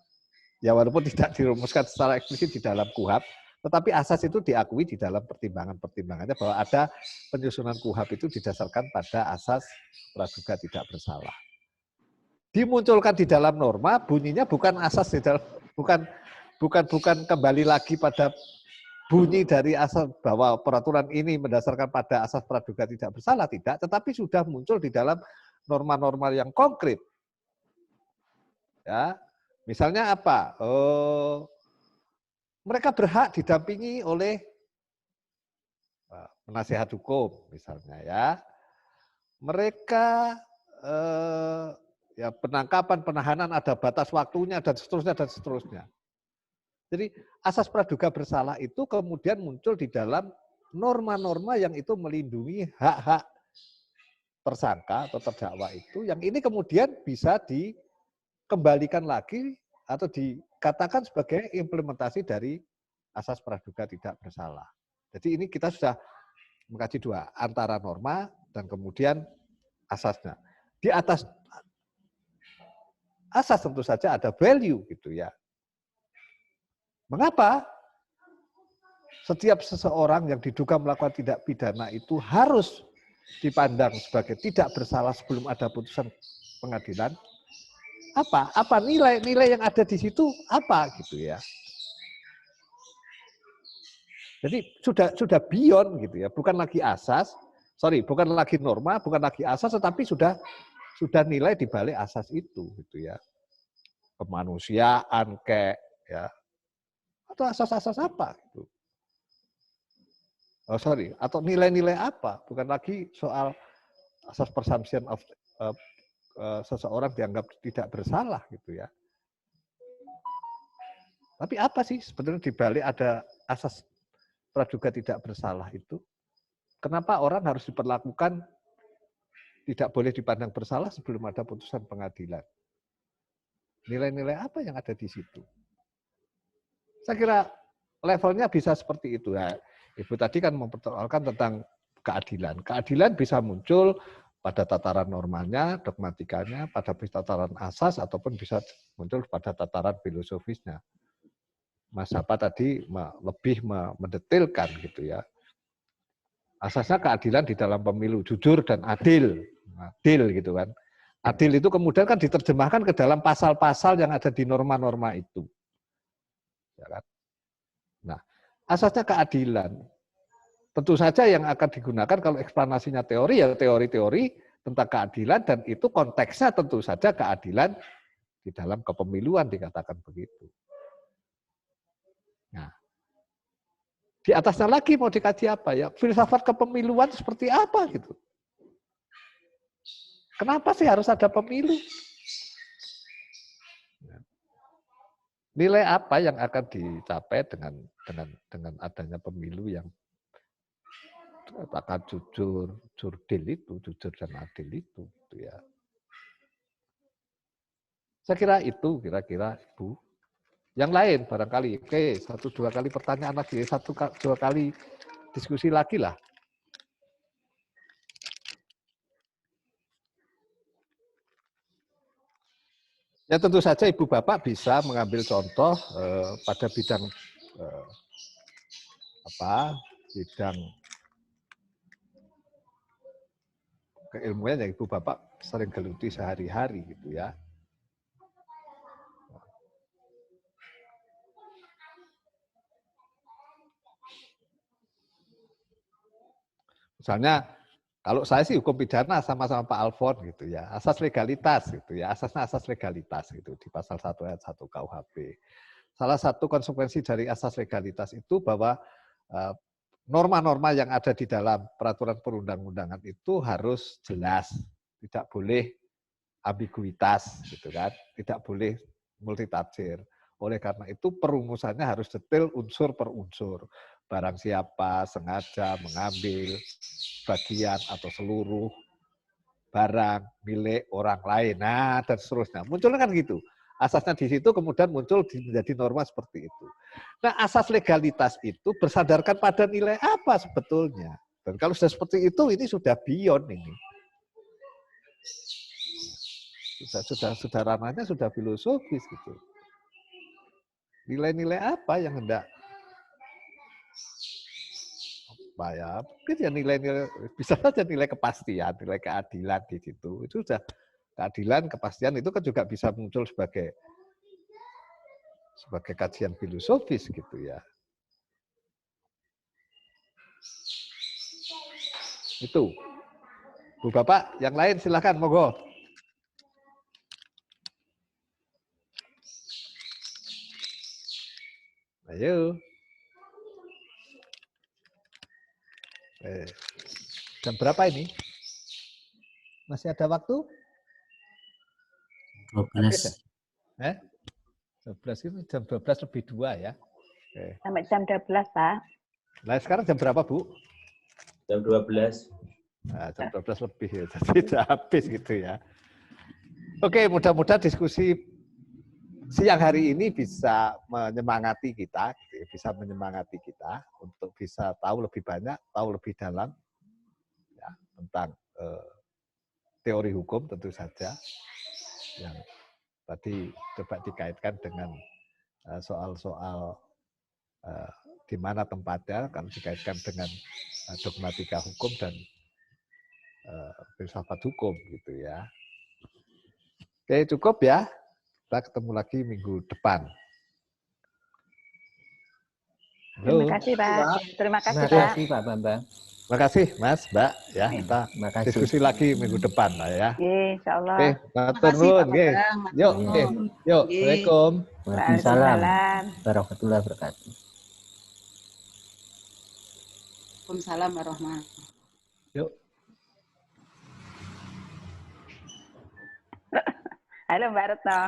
ya, walaupun tidak dirumuskan secara eksplisit di dalam KUHAP, tetapi asas itu diakui di dalam pertimbangan-pertimbangannya bahwa ada penyusunan KUHAP itu didasarkan pada asas praduga tidak bersalah. Dimunculkan di dalam norma, bunyinya bukan asas di dalam, bukan kembali lagi pada bunyi dari asas bahwa peraturan ini mendasarkan pada asas praduga tidak bersalah, tidak, tetapi sudah muncul di dalam norma-norma yang konkret. Ya, misalnya apa? Mereka berhak didampingi oleh penasihat hukum, misalnya ya. Mereka ya penangkapan, penahanan ada batas waktunya dan seterusnya. Jadi asas praduga bersalah itu kemudian muncul di dalam norma-norma yang itu melindungi hak-hak tersangka atau terdakwa itu, yang ini kemudian bisa dikembalikan lagi atau dikatakan sebagai implementasi dari asas praduga tidak bersalah. Jadi ini kita sudah mengkaji dua, antara norma dan kemudian asasnya. Di atas asas tentu saja ada value gitu ya. Mengapa setiap seseorang yang diduga melakukan tindak pidana itu harus dipandang sebagai tidak bersalah sebelum ada putusan pengadilan? Apa nilai-nilai yang ada di situ apa gitu ya? Jadi sudah beyond gitu ya, bukan lagi asas, bukan lagi norma, bukan lagi asas, tetapi sudah nilai di balik asas itu gitu ya. Kemanusiaan ya. Atau asas-asas apa gitu. Atau nilai-nilai apa, bukan lagi soal asas presumption of seseorang dianggap tidak bersalah gitu ya. Tapi apa sih sebenarnya di balik ada asas praduga tidak bersalah itu? Kenapa orang harus diperlakukan tidak boleh dipandang bersalah sebelum ada putusan pengadilan? Nilai-nilai apa yang ada di situ? Saya kira levelnya bisa seperti itu ya. Ibu tadi kan mempersoalkan tentang keadilan. Keadilan bisa muncul pada tataran normalnya, dogmatikanya, pada tataran asas, ataupun bisa muncul pada tataran filosofisnya. Mas Hapa tadi lebih mendetilkan gitu ya. Asasnya keadilan di dalam pemilu, jujur dan adil. Adil gitu kan. Adil itu kemudian kan diterjemahkan ke dalam pasal-pasal yang ada di norma-norma itu. Ya kan? Nah, asasnya keadilan. Tentu saja yang akan digunakan kalau eksplanasinya teori, ya teori-teori tentang keadilan, dan itu konteksnya tentu saja keadilan di dalam kepemiluan dikatakan begitu. Di atasnya lagi mau dikaji apa ya? Filsafat kepemiluan seperti apa gitu. Kenapa sih harus ada pemilu? Nilai apa yang akan dicapai dengan adanya pemilu yang akan jujur dan adil itu gitu ya. Saya kira itu kira-kira Ibu. Yang lain barangkali, oke, 1-2 kali pertanyaan lagi, 1-2 kali diskusi lagi lah. Ya tentu saja Ibu Bapak bisa mengambil contoh pada bidang bidang keilmuan yang Ibu Bapak sering geluti sehari-hari gitu ya. Misalnya kalau saya sih hukum pidana sama-sama Pak Alfon gitu ya, asas legalitas gitu ya, asasnya asas legalitas gitu di pasal 1 ayat 1 KUHP. Salah satu konsekuensi dari asas legalitas itu bahwa norma-norma yang ada di dalam peraturan perundang-undangan itu harus jelas, tidak boleh ambiguitas gitu kan, tidak boleh multitafsir. Oleh karena itu perumusannya harus detail unsur per unsur. Barang siapa sengaja mengambil bagian atau seluruh barang milik orang lain, nah dan seterusnya. Munculnya kan gitu. Asasnya di situ kemudian muncul menjadi norma seperti itu. Nah, asas legalitas itu bersandarkan pada nilai apa sebetulnya? Dan kalau sudah seperti itu, ini sudah beyond ini. Sudah ranahnya sudah filosofis gitu. Nilai-nilai apa yang hendak ya, mungkin ya nilai-nilai, bisa saja nilai kepastian, nilai keadilan di situ. Itu sudah keadilan, kepastian itu kan juga bisa muncul sebagai kajian filosofis gitu ya. Itu. Bu Bapak, yang lain silakan monggo. Ayo. Jam berapa ini? Masih ada waktu? 12. 12 itu jam 12 lebih 2 ya. Sampai jam 12, Pak. Nah, sekarang jam berapa, Bu? Jam 12. Nah, jam 12 lebih ya. Jadi sudah habis gitu ya. Oke, mudah-mudahan diskusi siang hari ini bisa menyemangati kita, bisa menyemangati kita untuk bisa tahu lebih banyak, tahu lebih dalam ya, tentang teori hukum tentu saja yang tadi coba dikaitkan dengan soal-soal di mana tempatnya, kan dikaitkan dengan dogmatika hukum dan filsafat hukum gitu ya. Oke, cukup ya. Kita ketemu lagi minggu depan. Halo. Terima kasih, Pak. Terima kasih, Pak. Terima kasih, Pak Bambang. Terima kasih, Mas, Mbak. Ya, kita diskusi lagi minggu depan lah ya. Insya Allah. Oke, matur nuwun nggih. Yuk, yuk. Assalamualaikum. Waalaikumsalam warahmatullahi wabarakatuh. Waalaikumsalam warahmatullahi wabarakatuh. Yuk. Halo Mbak Retno.